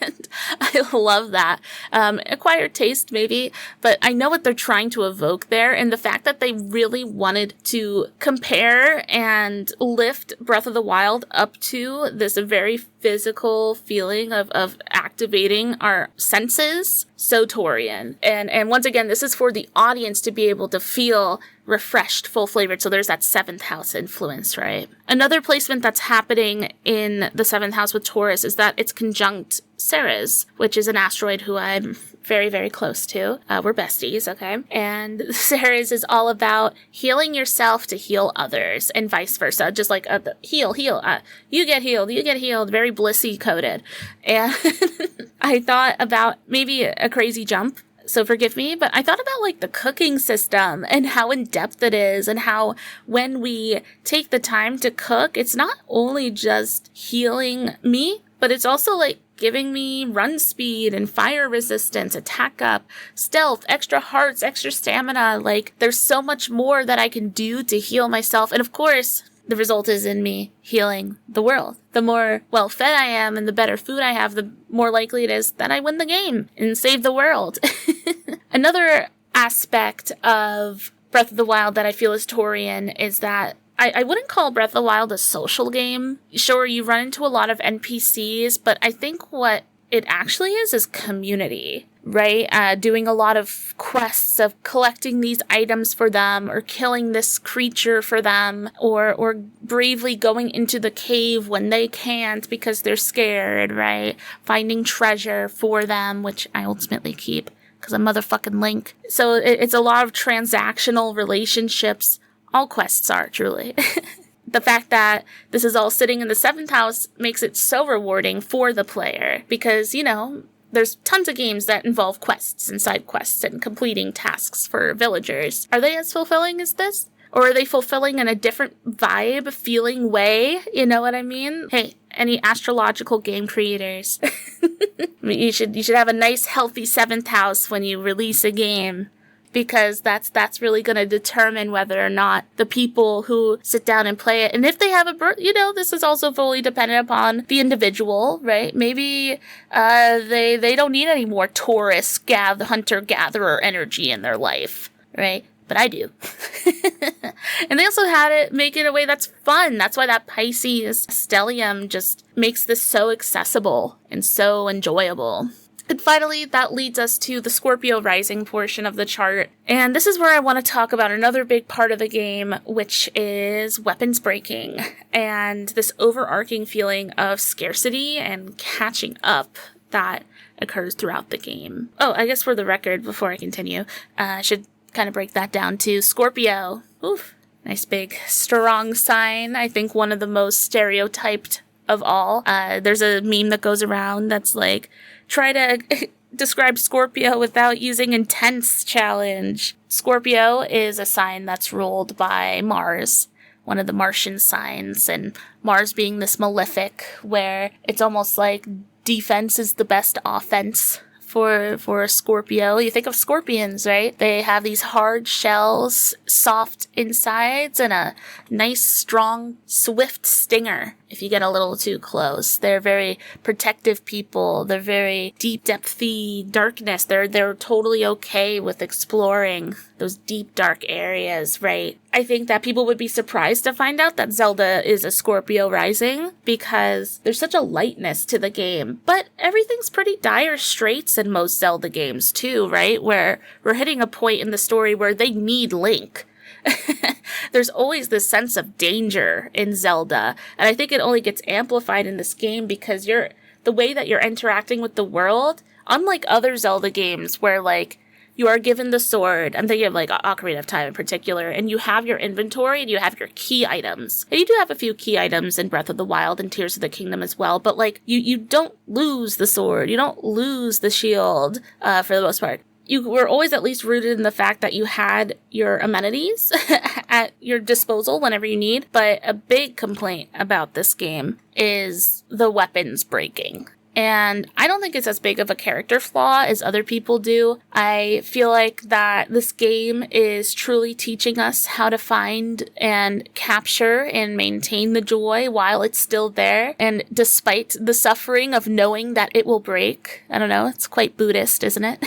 And I love that. Acquired taste, maybe, but I know what they're trying to evoke there. And the fact that they really wanted to compare and lift Breath of the Wild up to this very physical feeling of activating our senses, so Taurian. And once again, this is for the audience to be able to feel refreshed, full flavored. So there's that 7th house influence, right? Another placement that's happening in the 7th house with Taurus is that it's conjunct Ceres, which is an asteroid who I'm very, very close to. We're besties, okay? And Ceres is all about healing yourself to heal others and vice versa. Just like heal. You get healed. Very blissy coded. And I thought about maybe a crazy jump, so forgive me, but I thought about like the cooking system and how in depth it is, and how when we take the time to cook, it's not only just healing me, but it's also like giving me run speed and fire resistance, attack up, stealth, extra hearts, extra stamina. Like there's so much more that I can do to heal myself. And of course, the result is in me healing the world. The more well-fed I am and the better food I have, the more likely it is that I win the game and save the world. Another aspect of Breath of the Wild that I feel is Taurian is that I wouldn't call Breath of the Wild a social game. Sure, you run into a lot of NPCs, but I think what it actually is community, right? Doing a lot of quests of collecting these items for them, or killing this creature for them, or bravely going into the cave when they can't because they're scared, right? Finding treasure for them, which I ultimately keep because I'm motherfucking Link. So it's a lot of transactional relationships. All quests are, truly. The fact that this is all sitting in the 7th house makes it so rewarding for the player because, there's tons of games that involve quests and side quests and completing tasks for villagers. Are they as fulfilling as this? Or are they fulfilling in a different vibe, feeling way? You know what I mean? Hey, any astrological game creators, you should have a nice, healthy 7th house when you release a game, because that's really going to determine whether or not the people who sit down and play it, and if they have this is also fully dependent upon the individual, right? Maybe they don't need any more Taurus hunter-gatherer energy in their life, right? But I do. And they also had it make it in a way that's fun. That's why that Pisces stellium just makes this so accessible and so enjoyable. And finally, that leads us to the Scorpio rising portion of the chart. And this is where I want to talk about another big part of the game, which is weapons breaking and this overarching feeling of scarcity and catching up that occurs throughout the game. Oh, I guess for the record, before I continue, I should kind of break that down to Scorpio. Oof, nice big strong sign. I think one of the most stereotyped of all. There's a meme that goes around that's like, try to describe Scorpio without using intense challenge. Scorpio is a sign that's ruled by Mars, one of the Martian signs, and Mars being this malefic where it's almost like defense is the best offense for a Scorpio. You think of scorpions, right? They have these hard shells, soft insides, and a nice, strong, swift stinger if you get a little too close. They're very protective people. They're very deep, depthy darkness. They're totally okay with exploring those deep, dark areas, right? I think that people would be surprised to find out that Zelda is a Scorpio rising because there's such a lightness to the game. But everything's pretty dire straits in most Zelda games too, right? Where we're hitting a point in the story where they need Link. There's always this sense of danger in Zelda, and I think it only gets amplified in this game because the way that you're interacting with the world, unlike other Zelda games where, like, you are given the sword, I'm thinking of, like, Ocarina of Time in particular, and you have your inventory and you have your key items. And you do have a few key items in Breath of the Wild and Tears of the Kingdom as well, but, like, you don't lose the sword, you don't lose the shield, for the most part. You were always at least rooted in the fact that you had your amenities at your disposal whenever you need. But a big complaint about this game is the weapons breaking. And I don't think it's as big of a character flaw as other people do. I feel like that this game is truly teaching us how to find and capture and maintain the joy while it's still there. And despite the suffering of knowing that it will break. I don't know, it's quite Buddhist, isn't it?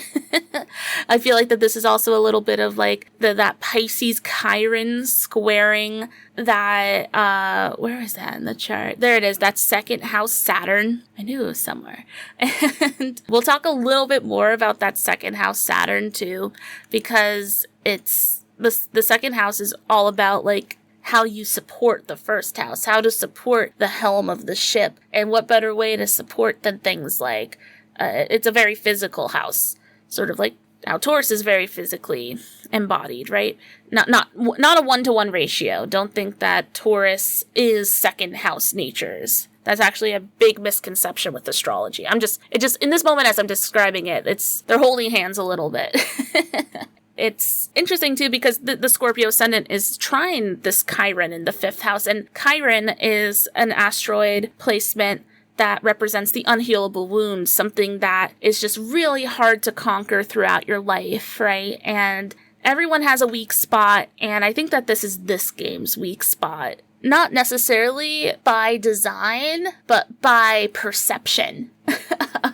I feel like that this is also a little bit of like that Pisces Chiron squaring that, where is that in the chart? There it is. That's second house Saturn. I knew it was somewhere. And we'll talk a little bit more about that second house Saturn too, because it's the second house is all about like how you support the first house, how to support the helm of the ship. And what better way to support than things like, it's a very physical house, sort of like how Taurus is very physically embodied, right? Not a 1-to-1 ratio. Don't think that Taurus is second house natures. That's actually a big misconception with astrology. It just in this moment as I'm describing it, they're holding hands a little bit. It's interesting too because the Scorpio ascendant is trying this Chiron in the 5th house, and Chiron is an asteroid placement that represents the unhealable wounds, something that is just really hard to conquer throughout your life, right? And everyone has a weak spot, and I think that this is this game's weak spot. Not necessarily by design, but by perception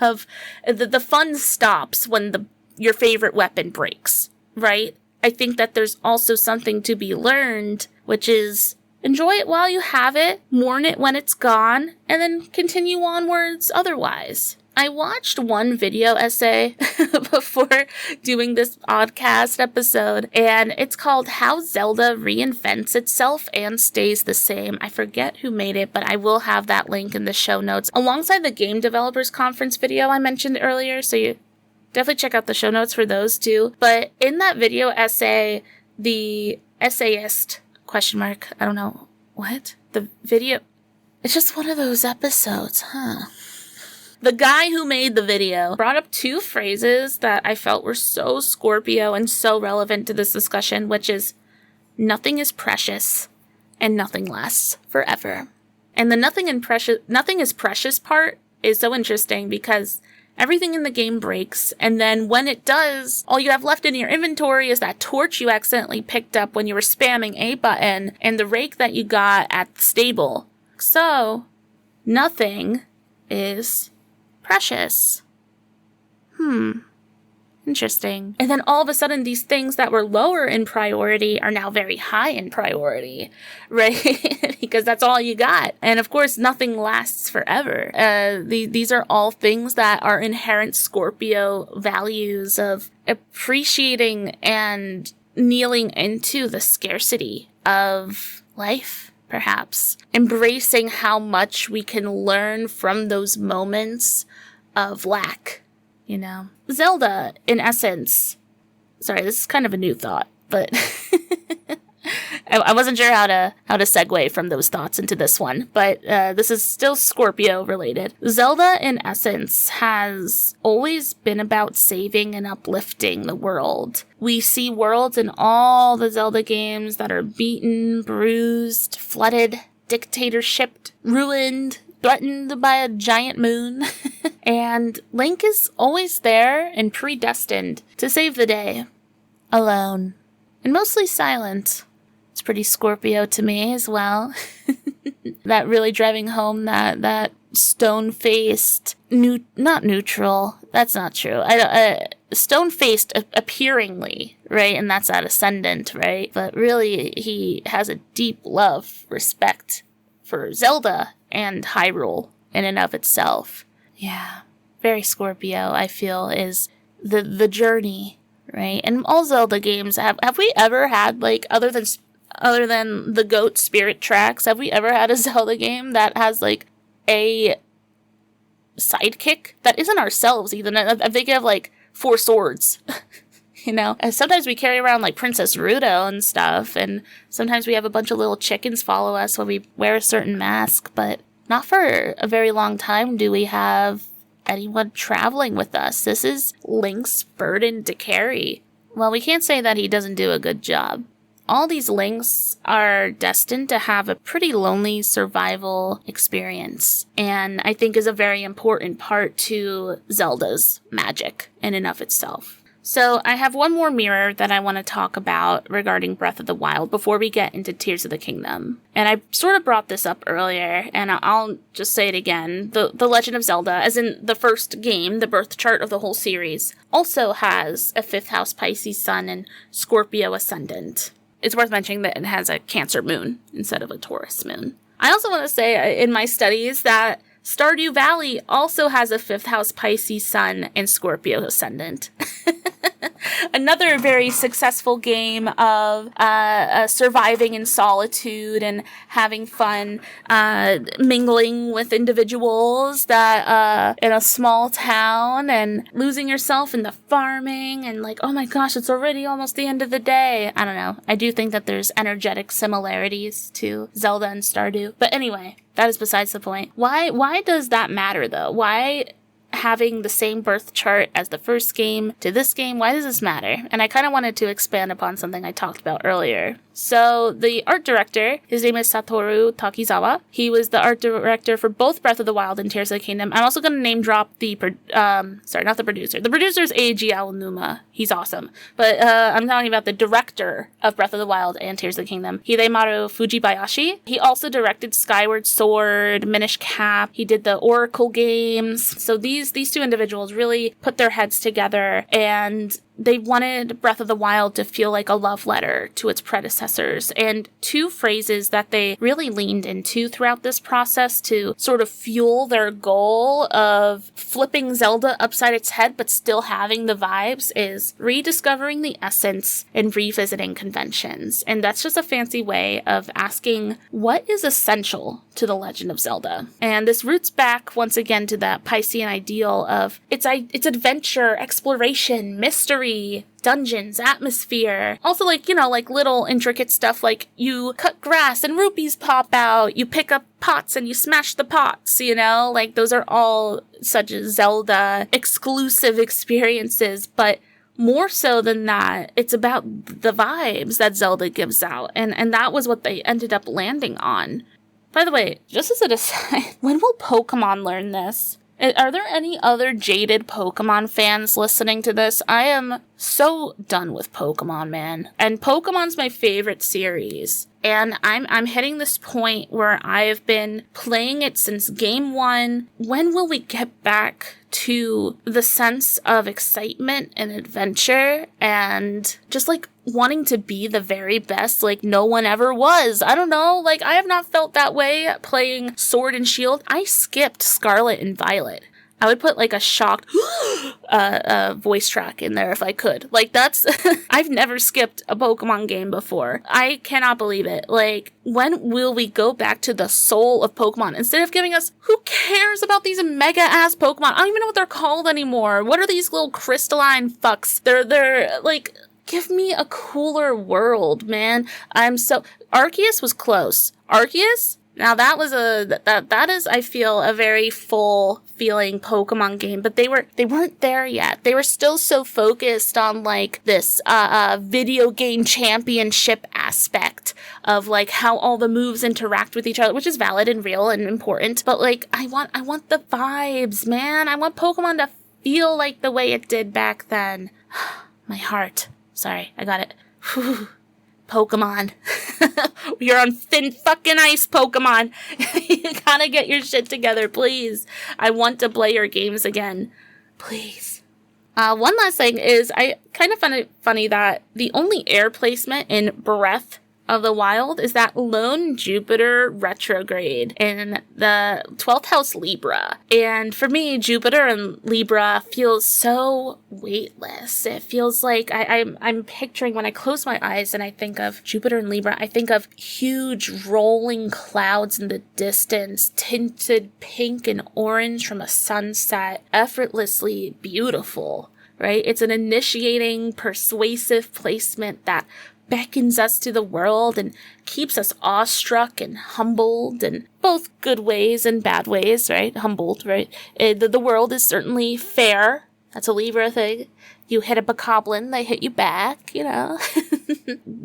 of the fun stops when your favorite weapon breaks, right? I think that there's also something to be learned, which is enjoy it while you have it, mourn it when it's gone, and then continue onwards otherwise. I watched one video essay before doing this podcast episode, and it's called How Zelda Reinvents Itself and Stays the Same. I forget who made it, but I will have that link in the show notes alongside the Game Developers Conference video I mentioned earlier, so you definitely check out the show notes for those too. But in that video essay, the essayist, I don't know, what? The video, it's just one of those episodes, huh? The guy who made the video brought up 2 phrases that I felt were so Scorpio and so relevant to this discussion, which is nothing is precious and nothing lasts forever. And the nothing is precious part is so interesting because everything in the game breaks, and then when it does, all you have left in your inventory is that torch you accidentally picked up when you were spamming A button and the rake that you got at the stable. So, nothing is precious. Interesting. And then all of a sudden, these things that were lower in priority are now very high in priority, right? Because that's all you got. And of course, nothing lasts forever. These are all things that are inherent Scorpio values of appreciating and kneeling into the scarcity of life, perhaps. Embracing how much we can learn from those moments of lack. You know, Zelda, in essence, sorry, this is kind of a new thought, but I wasn't sure how to segue from those thoughts into this one, but this is still Scorpio related. Zelda, in essence, has always been about saving and uplifting the world. We see worlds in all the Zelda games that are beaten, bruised, flooded, dictatorshiped, ruined, threatened by a giant moon. And Link is always there and predestined to save the day. Alone. And mostly silent. It's pretty Scorpio to me as well. That really driving home that stone-faced, not neutral, that's not true. Stone-faced appearingly, right? And that's that ascendant, right? But really, he has a deep love, respect for Zelda and Hyrule in and of itself. Yeah, very Scorpio, I feel, is the journey, right? And all Zelda games, have we ever had, like, other than the goat spirit tracks, have we ever had a Zelda game that has, like, a sidekick that isn't ourselves even? I think you have, like, 4 swords. You know, and sometimes we carry around like Princess Ruto and stuff, and sometimes we have a bunch of little chickens follow us when we wear a certain mask, but not for a very long time do we have anyone traveling with us. This is Link's burden to carry. Well, we can't say that he doesn't do a good job. All these Links are destined to have a pretty lonely survival experience, and I think is a very important part to Zelda's magic in and of itself. So I have one more mirror that I want to talk about regarding Breath of the Wild before we get into Tears of the Kingdom. And I sort of brought this up earlier, and I'll just say it again. The Legend of Zelda, as in the first game, the birth chart of the whole series, also has a 5th house Pisces sun and Scorpio ascendant. It's worth mentioning that it has a Cancer moon instead of a Taurus moon. I also want to say in my studies that Stardew Valley also has a 5th house Pisces sun and Scorpio ascendant. Another very successful game of surviving in solitude and having fun, mingling with individuals that in a small town and losing yourself in the farming and like, oh my gosh, it's already almost the end of the day. I don't know. I do think that there's energetic similarities to Zelda and Stardew. But anyway, that is besides the point. Why does that matter though? Why having the same birth chart as the first game to this game, why does this matter? And I kind of wanted to expand upon something I talked about earlier. So the art director, his name is Satoru Takizawa. He was the art director for both Breath of the Wild and Tears of the Kingdom. I'm also going to name drop the, not the producer. The producer is Eiji Aonuma. He's awesome. But I'm talking about the director of Breath of the Wild and Tears of the Kingdom, Hidemaru Fujibayashi. He also directed Skyward Sword, Minish Cap. He did the Oracle games. So these 2 individuals really put their heads together, and they wanted Breath of the Wild to feel like a love letter to its predecessors. And 2 phrases that they really leaned into throughout this process to sort of fuel their goal of flipping Zelda upside its head but still having the vibes is rediscovering the essence and revisiting conventions. And that's just a fancy way of asking what is essential to the Legend of Zelda. And this roots back once again to that Piscean ideal of it's adventure, exploration, mystery, dungeons, atmosphere. Also, like, you know, like little intricate stuff like you cut grass and rupees pop out, you pick up pots and you smash the pots, you know? Like, those are all such Zelda exclusive experiences, but more so than that, it's about the vibes that Zelda gives out, and that was what they ended up landing on. By the way, just as an aside, when will Pokemon learn this? Are there any other jaded Pokemon fans listening to this? I am so done with Pokemon, man. And Pokemon's my favorite series. And I'm hitting this point where I've been playing it since game 1. When will we get back to the sense of excitement and adventure and just like wanting to be the very best like no one ever was? I don't know, like I have not felt that way playing Sword and Shield. I skipped Scarlet and Violet. I would put like a shocked voice track in there if I could. Like that's, I've never skipped a Pokemon game before. I cannot believe it. Like, when will we go back to the soul of Pokemon instead of giving us, who cares about these mega ass Pokemon? I don't even know what they're called anymore. What are these little crystalline fucks? They're like, give me a cooler world, man. Arceus was close. Arceus? Now that was that is, I feel, a very full feeling Pokemon game, but they weren't there yet. They were still so focused on like this video game championship aspect of like how all the moves interact with each other, which is valid and real and important. But like I want the vibes, man. I want Pokemon to feel like the way it did back then. My heart. Sorry, I got it. Whew. Pokemon. You're on thin fucking ice, Pokemon. You gotta get your shit together, please. I want to play your games again. Please. One last thing is, I kind of find it funny that the only air placement in Breath of the Wild is that lone Jupiter retrograde in the 12th house Libra. And for me, Jupiter and Libra feels so weightless. It feels like I'm picturing, when I close my eyes and I think of Jupiter and Libra, I think of huge rolling clouds in the distance, tinted pink and orange from a sunset, effortlessly beautiful, right? It's an initiating, persuasive placement that beckons us to the world and keeps us awestruck and humbled in both good ways and bad ways, right? Humbled, right? The world is certainly fair. That's a Libra thing. You hit a bokoblin, they hit you back, you know?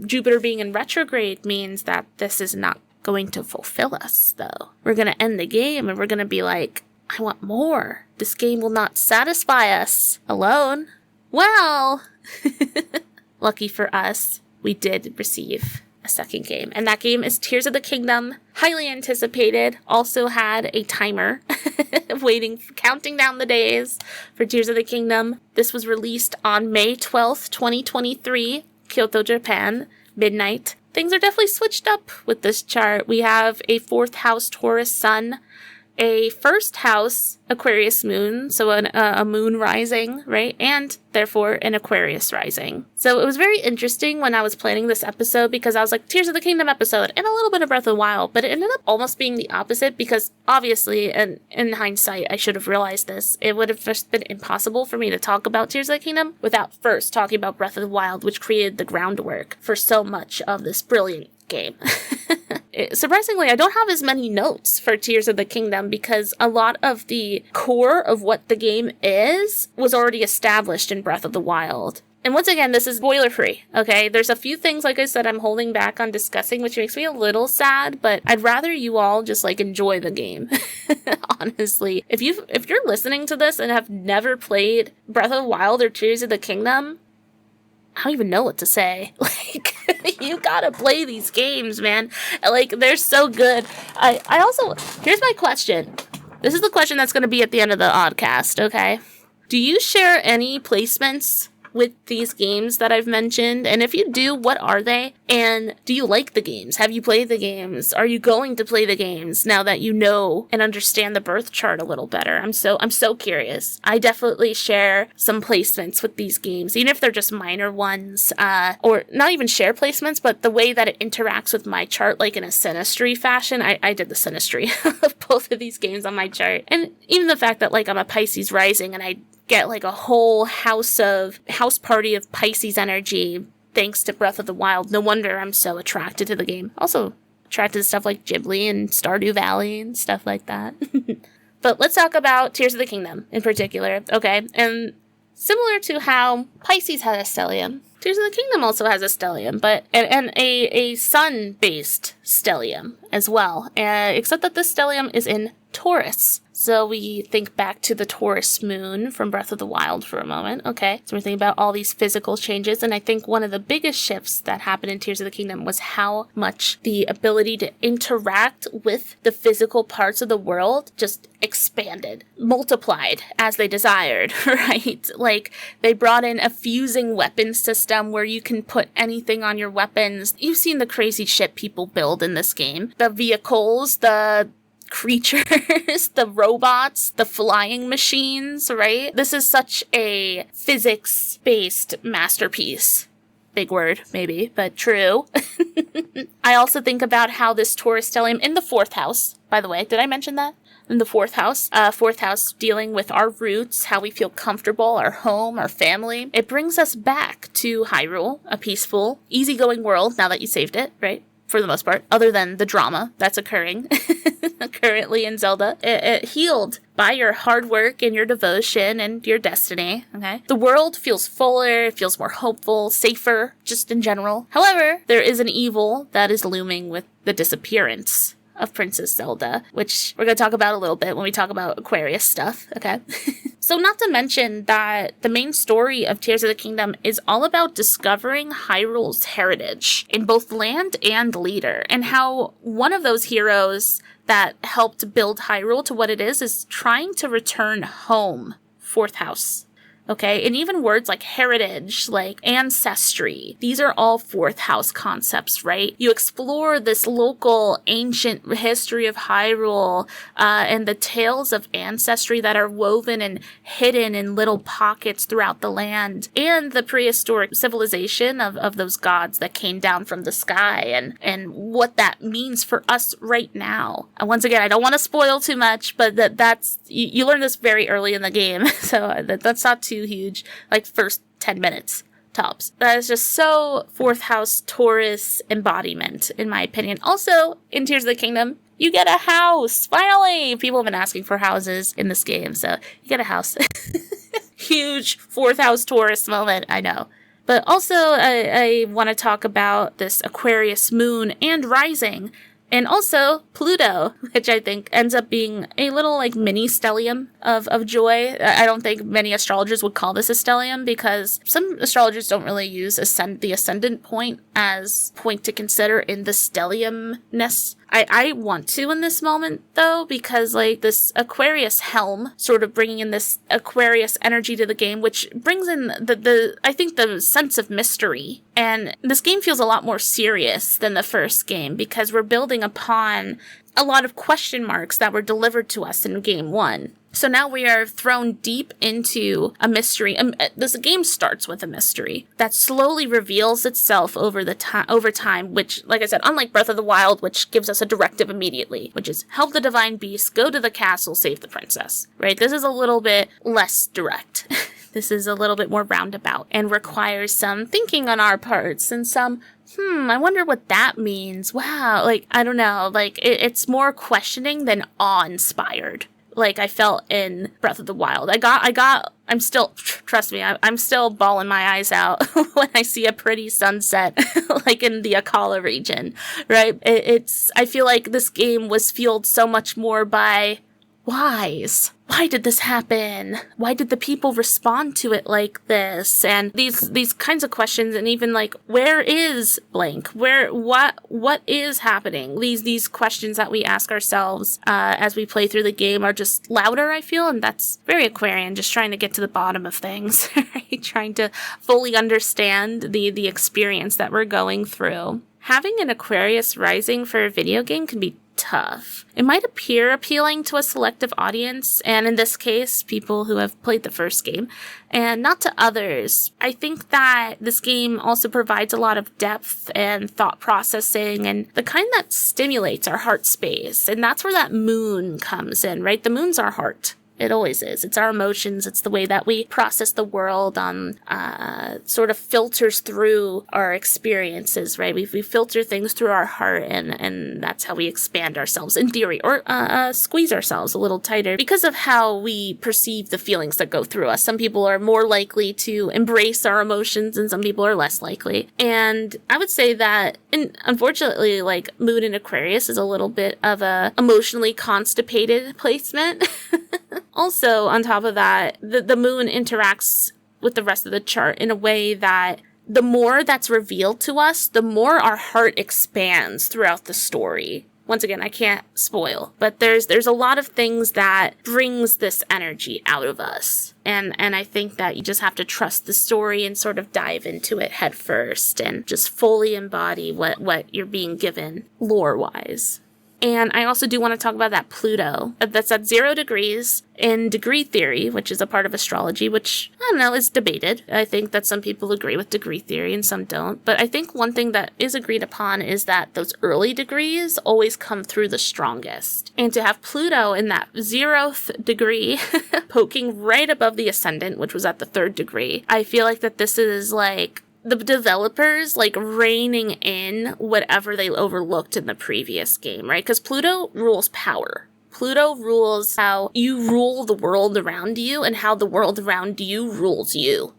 Jupiter being in retrograde means that this is not going to fulfill us, though. We're going to end the game and we're going to be like, I want more. This game will not satisfy us alone. Well, lucky for us, we did receive a second game. And that game is Tears of the Kingdom. Highly anticipated. Also had a timer waiting, counting down the days for Tears of the Kingdom. This was released on May 12th, 2023, Kyoto, Japan, midnight. Things are definitely switched up with this chart. We have a 4th house Taurus sun, a 1st house Aquarius moon, so a moon rising, right? And therefore an Aquarius rising. So it was very interesting when I was planning this episode because I was like, Tears of the Kingdom episode and a little bit of Breath of the Wild, but it ended up almost being the opposite because obviously, and in hindsight, I should have realized this. It would have just been impossible for me to talk about Tears of the Kingdom without first talking about Breath of the Wild, which created the groundwork for so much of this brilliant game. Surprisingly, I don't have as many notes for Tears of the Kingdom because a lot of the core of what the game is was already established in Breath of the Wild. And once again, this is spoiler free, okay? There's a few things, like I said, I'm holding back on discussing, which makes me a little sad, but I'd rather you all just like enjoy the game. Honestly, if you're listening to this and have never played Breath of the Wild or Tears of the Kingdom, I don't even know what to say. Like, you gotta play these games, man. Like, they're so good. I also, here's my question. This is the question that's gonna be at the end of the oddcast, okay? Do you share any placements with these games that I've mentioned? And if you do, what are they? And do you like the games? Have you played the games? Are you going to play the games now that you know and understand the birth chart a little better? I'm so curious. I definitely share some placements with these games, even if they're just minor ones, or not even share placements, but the way that it interacts with my chart, like in a synastry fashion. I did the synastry of both of these games on my chart. And even the fact that like I'm a Pisces rising and I get like a whole house party of Pisces energy thanks to Breath of the Wild. No wonder I'm so attracted to the game. Also attracted to stuff like Ghibli and Stardew Valley and stuff like that. But let's talk about Tears of the Kingdom in particular, okay? And similar to how Pisces had a stellium, Tears of the Kingdom also has a stellium, but and a sun-based stellium as well, except that this stellium is in Taurus. So we think back to the Taurus moon from Breath of the Wild for a moment, okay? So we're thinking about all these physical changes, and I think one of the biggest shifts that happened in Tears of the Kingdom was how much the ability to interact with the physical parts of the world just expanded, multiplied as they desired, right? Like, they brought in a fusing weapon system where you can put anything on your weapons. You've seen the crazy shit people build in this game. The vehicles, the creatures, the robots, the flying machines, right? This is such a physics-based masterpiece. Big word, maybe, but true. I also think about how this Taurus stellium in the 4th house, by the way, did I mention that? In the 4th house dealing with our roots, how we feel comfortable, our home, our family. It brings us back to Hyrule, a peaceful, easygoing world now that you saved it, right? for the most part, other than the drama that's occurring currently in Zelda. It healed by your hard work and your devotion and your destiny, okay? The world feels fuller, it feels more hopeful, safer, just in general. However, there is an evil that is looming with the disappearance of Princess Zelda, which we're going to talk about a little bit when we talk about Aquarius stuff, okay? So not to mention that the main story of Tears of the Kingdom is all about discovering Hyrule's heritage in both land and leader, and how one of those heroes that helped build Hyrule to what it is trying to return home, fourth house. Okay, and even words like heritage, like ancestry, these are all fourth house concepts, right? You explore this local ancient history of Hyrule and the tales of ancestry that are woven and hidden in little pockets throughout the land, and the prehistoric civilization of those gods that came down from the sky, and what that means for us right now. And once again, I don't want to spoil too much, but that's you learn this very early in the game, so that's not too huge, like first 10 minutes tops. That is just so fourth house Taurus embodiment, in my opinion. Also, in Tears of the Kingdom, you get a house! Finally! People have been asking for houses in this game, so you get a house. Huge fourth house Taurus moment, I know. But also, I want to talk about this Aquarius moon and rising, and also Pluto, which I think ends up being a little like mini stellium of joy. I don't think many astrologers would call this a stellium, because some astrologers don't really use the ascendant point as point to consider in the stelliumness. I want to in this moment, though, because like this Aquarius helm sort of bringing in this Aquarius energy to the game, which brings in I think the sense of mystery. And this game feels a lot more serious than the first game, because we're building upon a lot of question marks that were delivered to us in game 1. So now we are thrown deep into a mystery. This game starts with a mystery that slowly reveals itself over time, which, like I said, unlike Breath of the Wild, which gives us a directive immediately, which is help the divine beast, go to the castle, save the princess, right? This is a little bit less direct. This is a little bit more roundabout and requires some thinking on our parts and some I wonder what that means. Wow, like, I don't know, like, it's more questioning than awe-inspired, like I felt in Breath of the Wild. I'm still, trust me, I'm still bawling my eyes out when I see a pretty sunset, like in the Akala region, right? I feel like this game was fueled so much more by whys. Why did this happen? Why did the people respond to it like this? And these kinds of questions, and even like, where is blank? What is happening? These questions that we ask ourselves as we play through the game are just louder, I feel, and that's very Aquarian, just trying to get to the bottom of things, right? Trying to fully understand the experience that we're going through. Having an Aquarius rising for a video game can be tough. It might appear appealing to a selective audience, and in this case, people who have played the first game, and not to others. I think that this game also provides a lot of depth and thought processing, and the kind that stimulates our heart space, and that's where that moon comes in, right? The moon's our heart. It always is. It's our emotions. It's the way that we process the world sort of filters through our experiences, right? We filter things through our heart, and that's how we expand ourselves in theory, or squeeze ourselves a little tighter because of how we perceive the feelings that go through us. Some people are more likely to embrace our emotions, and some people are less likely. And I would say that, and unfortunately, like, Moon in Aquarius is a little bit of a emotionally constipated placement. Also, on top of that, the moon interacts with the rest of the chart in a way that the more that's revealed to us, the more our heart expands throughout the story. Once again, I can't spoil, but there's a lot of things that brings this energy out of us. And I think that you just have to trust the story and sort of dive into it head first and just fully embody what you're being given lore-wise. And I also do want to talk about that Pluto. That's at 0 degrees in degree theory, which is a part of astrology, which, I don't know, is debated. I think that some people agree with degree theory and some don't. But I think one thing that is agreed upon is that those early degrees always come through the strongest. And to have Pluto in that 0th degree, poking right above the ascendant, which was at the 3rd degree, I feel like that this is like the developers, like, reining in whatever they overlooked in the previous game, right? Because Pluto rules power. Pluto rules how you rule the world around you and how the world around you rules you.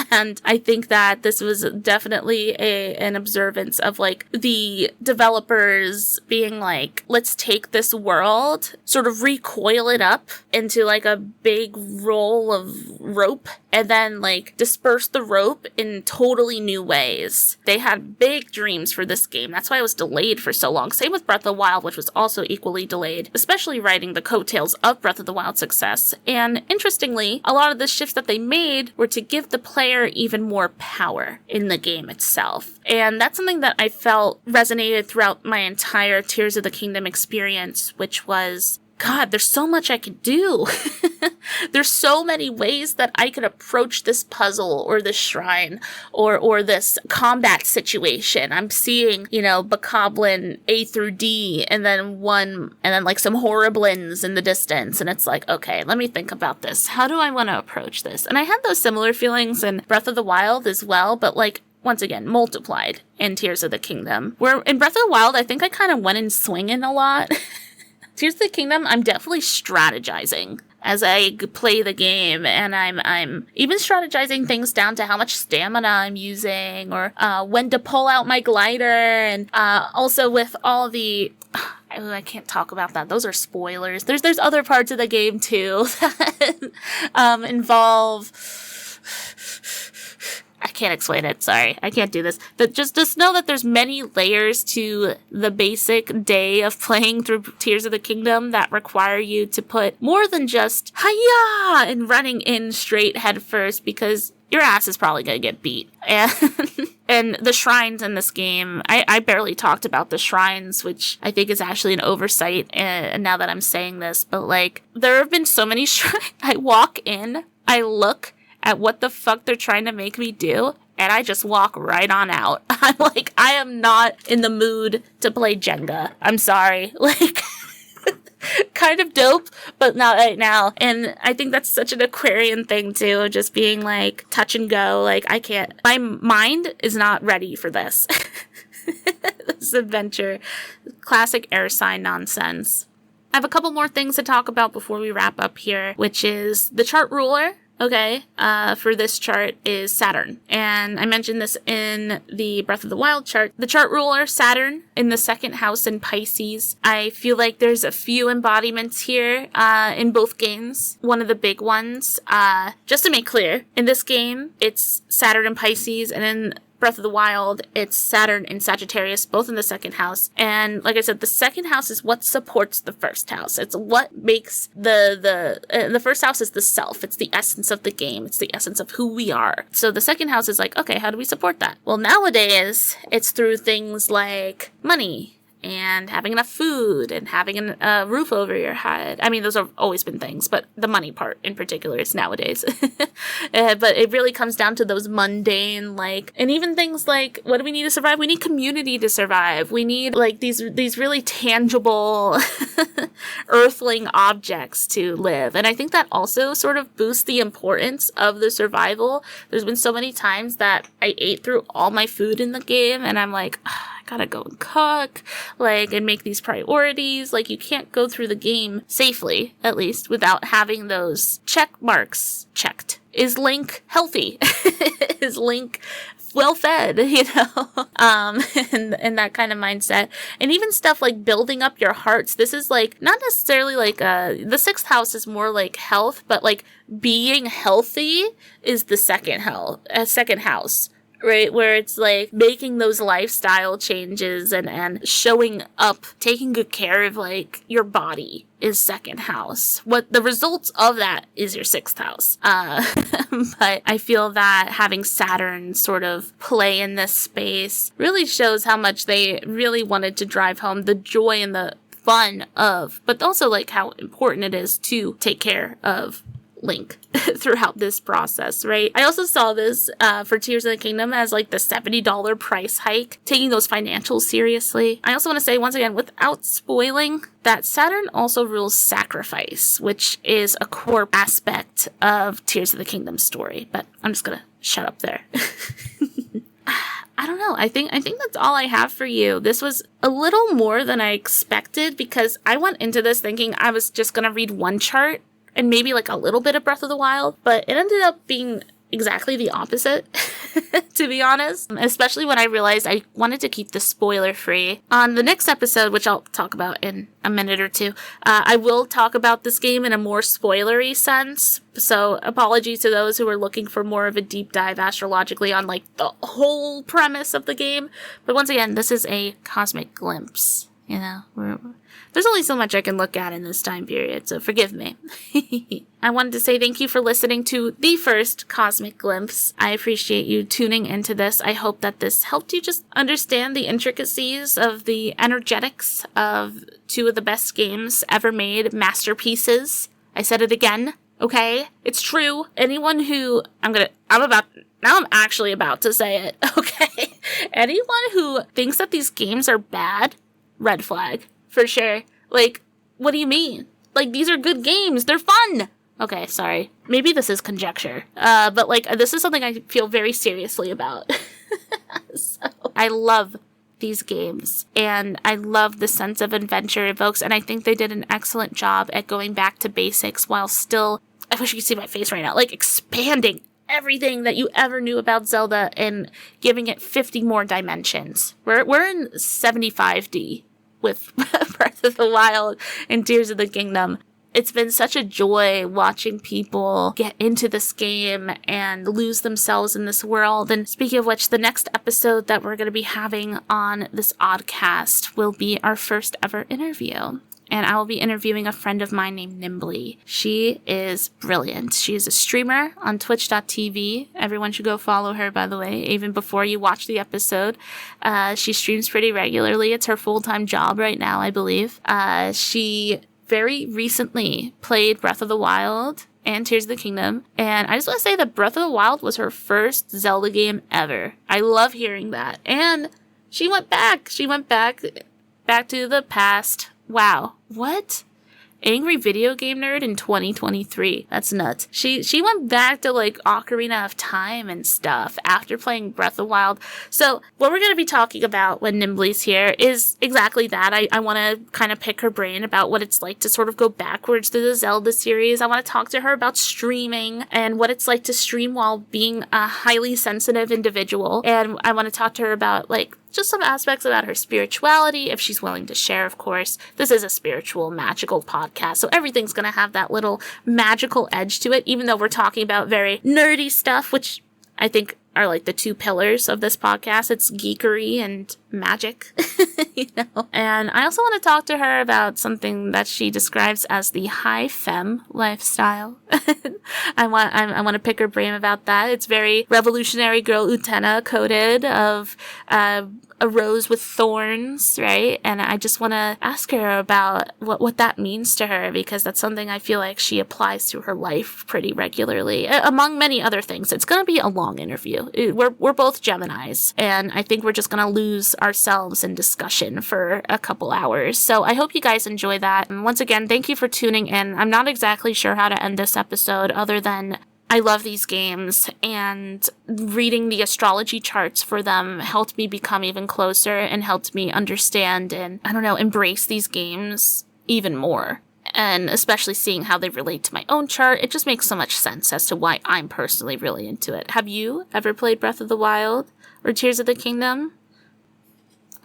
And I think that this was definitely an observance of, like, the developers being like, let's take this world, sort of recoil it up into, like, a big roll of rope, and then, like, disperse the rope in totally new ways. They had big dreams for this game. That's why it was delayed for so long. Same with Breath of the Wild, which was also equally delayed, especially riding the coattails of Breath of the Wild's success. And interestingly, a lot of the shifts that they made were to give the player even more power in the game itself. And that's something that I felt resonated throughout my entire Tears of the Kingdom experience, which was, God, there's so much I could do. There's so many ways that I could approach this puzzle or this shrine or this combat situation. I'm seeing, you know, Bokoblin A through D and then like some Horriblins in the distance. And it's like, okay, let me think about this. How do I want to approach this? And I had those similar feelings in Breath of the Wild as well, but like, once again, multiplied in Tears of the Kingdom. Where in Breath of the Wild, I think I kind of went in swinging a lot. Tears of the Kingdom, I'm definitely strategizing as I play the game, and I'm even strategizing things down to how much stamina I'm using, or when to pull out my glider, and also with all the... I can't talk about that. Those are spoilers. There's other parts of the game too that involve... I can't explain it. Sorry. I can't do this. But just know that there's many layers to the basic day of playing through Tears of the Kingdom that require you to put more than just hiya and running in straight head first, because your ass is probably going to get beat. And the shrines in this game, I barely talked about the shrines, which I think is actually an oversight now that I'm saying this. But like, there have been so many shrines. I walk in, I look at what the fuck they're trying to make me do, and I just walk right on out. I'm like, I am not in the mood to play Jenga. I'm sorry. Like, kind of dope, but not right now. And I think that's such an Aquarian thing too, just being like touch and go. Like, I can't, my mind is not ready for this. This adventure. Classic air sign nonsense. I have a couple more things to talk about before we wrap up here, which is the chart ruler. Okay, for this chart is Saturn. And I mentioned this in the Breath of the Wild chart. The chart ruler, Saturn, in the second house in Pisces. I feel like there's a few embodiments here in both games. One of the big ones, just to make clear, in this game, it's Saturn in Pisces, and in Breath of the Wild, it's Saturn and Sagittarius, both in the second house. And like I said, the second house is what supports the first house. It's what makes the first house is the self. It's the essence of the game. It's the essence of who we are. So the second house is like, okay, how do we support that? Well, nowadays, it's through things like money, and having enough food, and having a roof over your head. I mean, those have always been things, but the money part in particular is nowadays. But it really comes down to those mundane, like, and even things like, what do we need to survive? We need community to survive. We need, like, these really tangible earthling objects to live. And I think that also sort of boosts the importance of the survival. There's been so many times that I ate through all my food in the game, and I'm like, gotta go and cook, like, and make these priorities. Like, you can't go through the game safely, at least, without having those check marks checked. Is Link healthy? Is Link well fed, you know? And that kind of mindset. And even stuff like building up your hearts. This is like, not necessarily like, the sixth house is more like health, but like being healthy is the second house. Right, where it's like making those lifestyle changes and showing up, taking good care of like your body is second house. What the results of that is your sixth house. But I feel that having Saturn sort of play in this space really shows how much they really wanted to drive home the joy and the fun of, but also like how important it is to take care of Link throughout this process, right? I also saw this for Tears of the Kingdom as like the $70 price hike, taking those financials seriously. I also want to say once again, without spoiling, that Saturn also rules sacrifice, which is a core aspect of Tears of the Kingdom story. But I'm just gonna shut up there. don't know. I think that's all I have for you. This was a little more than I expected because I went into this thinking I was just going to read one chart and maybe like a little bit of Breath of the Wild, but it ended up being exactly the opposite, to be honest. Especially when I realized I wanted to keep this spoiler free. On the next episode, which I'll talk about in a minute or two, I will talk about this game in a more spoilery sense. So apologies to those who are looking for more of a deep dive astrologically on like the whole premise of the game. But once again, this is a cosmic glimpse. You know, there's only so much I can look at in this time period, so forgive me. I wanted to say thank you for listening to the first Cosmic Glimpse. I appreciate you tuning into this. I hope that this helped you just understand the intricacies of the energetics of two of the best games ever made, masterpieces. I said it again, okay? It's true. Anyone who, I'm actually about to say it, okay? Anyone who thinks that these games are bad, red flag, for sure. Like, what do you mean? Like, these are good games. They're fun. Okay, sorry. Maybe this is conjecture. But, like, this is something I feel very seriously about. So, I love these games. And I love the sense of adventure it evokes. And I think they did an excellent job at going back to basics while still, I wish you could see my face right now, like, expanding everything that you ever knew about Zelda and giving it 50 more dimensions. We're in 75D with Breath of the Wild and Tears of the Kingdom. It's been such a joy watching people get into this game and lose themselves in this world. And speaking of which, the next episode that we're going to be having on this oddcast will be our first ever interview. And I will be interviewing a friend of mine named Nimbly. She is brilliant. She is a streamer on twitch.tv. Everyone should go follow her, by the way, even before you watch the episode. She streams pretty regularly. It's her full-time job right now, I believe. She very recently played Breath of the Wild and Tears of the Kingdom. And I just want to say that Breath of the Wild was her first Zelda game ever. I love hearing that. And she went back. She went back to the past. Wow. What? Angry video game nerd in 2023. That's nuts. She went back to like Ocarina of Time and stuff after playing Breath of the Wild. So what we're going to be talking about when Nimbly's here is exactly that. I want to kind of pick her brain about what it's like to sort of go backwards through the Zelda series. I want to talk to her about streaming and what it's like to stream while being a highly sensitive individual. And I want to talk to her about like just some aspects about her spirituality, if she's willing to share, of course. This is a spiritual, magical podcast, so everything's going to have that little magical edge to it, even though we're talking about very nerdy stuff, which I think are like the two pillars of this podcast. It's geekery and magic, you know? And I also want to talk to her about something that she describes as the high femme lifestyle. I want to pick her brain about that. It's very Revolutionary Girl Utena coded of, a rose with thorns, right? And I just want to ask her about what that means to her, because that's something I feel like she applies to her life pretty regularly, among many other things. It's going to be a long interview. We're both Geminis, and I think we're just going to lose ourselves in discussion for a couple hours. So I hope you guys enjoy that. And once again, thank you for tuning in. I'm not exactly sure how to end this episode other than I love these games, and reading the astrology charts for them helped me become even closer and helped me understand and, I don't know, embrace these games even more. And especially seeing how they relate to my own chart, it just makes so much sense as to why I'm personally really into it. Have you ever played Breath of the Wild or Tears of the Kingdom?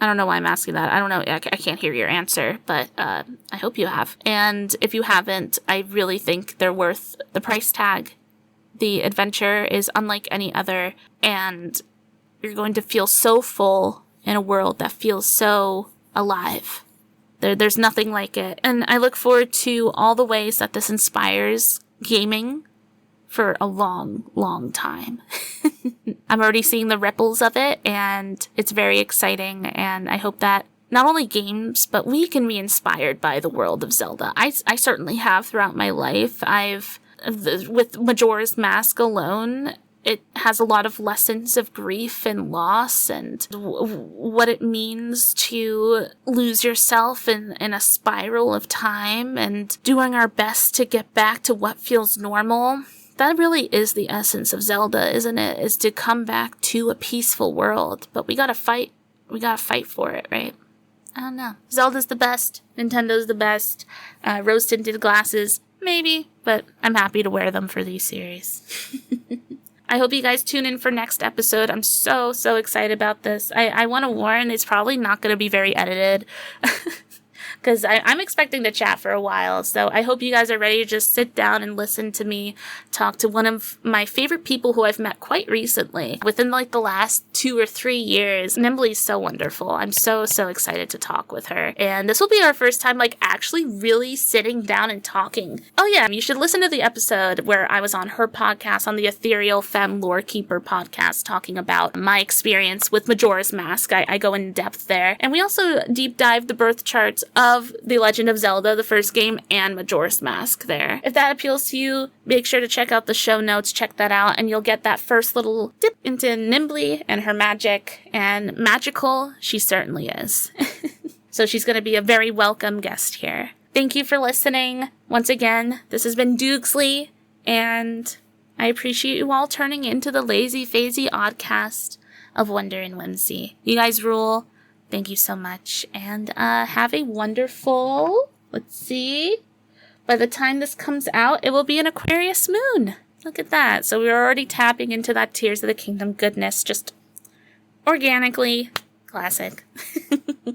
I don't know why I'm asking that. I don't know. I can't hear your answer, but I hope you have. And if you haven't, I really think they're worth the price tag. The adventure is unlike any other, and you're going to feel so full in a world that feels so alive. There's nothing like it. And I look forward to all the ways that this inspires gaming for a long, long time. I'm already seeing the ripples of it, and it's very exciting, and I hope that not only games, but we can be inspired by the world of Zelda. I certainly have throughout my life. With Majora's Mask alone, it has a lot of lessons of grief and loss and what it means to lose yourself in a spiral of time and doing our best to get back to what feels normal. That really is the essence of Zelda, isn't it? Is to come back to a peaceful world. But we gotta fight. We gotta fight for it, right? I don't know. Zelda's the best. Nintendo's the best. Rose-tinted glasses, maybe. But I'm happy to wear them for these series. I hope you guys tune in for next episode. I'm so excited about this. I want to warn, it's probably not going to be very edited. Because I'm expecting to chat for a while. So I hope you guys are ready to just sit down and listen to me talk to one of my favorite people who I've met quite recently. Within like the last 2 or 3 years. Nimbly's so wonderful. I'm so excited to talk with her. And this will be our first time like actually really sitting down and talking. Oh yeah, you should listen to the episode where I was on her podcast, on the Ethereal Femme Lorekeeper podcast, talking about my experience with Majora's Mask. I go in depth there. And we also deep dive the birth charts of The Legend of Zelda, the first game, and Majora's Mask there. If that appeals to you, make sure to check out the show notes, check that out, and you'll get that first little dip into Nimbly and her magic, and magical she certainly is. So she's going to be a very welcome guest here. Thank you for listening. Once again, this has been Doogsley, and I appreciate you all turning into the Lazy Phasey Oddcast of Wonder and Whimsy. You guys rule. Thank you so much, and have a wonderful, let's see, by the time this comes out, it will be an Aquarius moon. Look at that. So we're already tapping into that Tears of the Kingdom goodness, just organically. Classic. All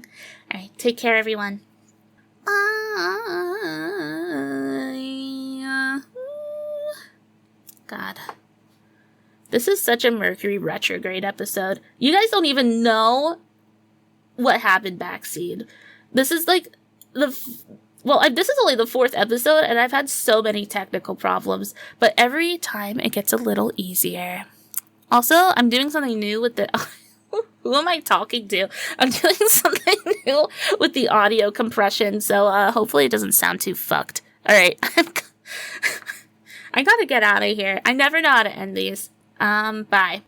right, take care, everyone. God. This is such a Mercury retrograde episode. You guys don't even know what happened backseat. This is like this is only the 4th episode, and I've had so many technical problems, but every time it gets a little easier. Also, I'm doing something new with the who am I talking to? I'm doing something new with the audio compression, so hopefully it doesn't sound too fucked. Alright, I gotta get out of here. I never know how to end these. Bye.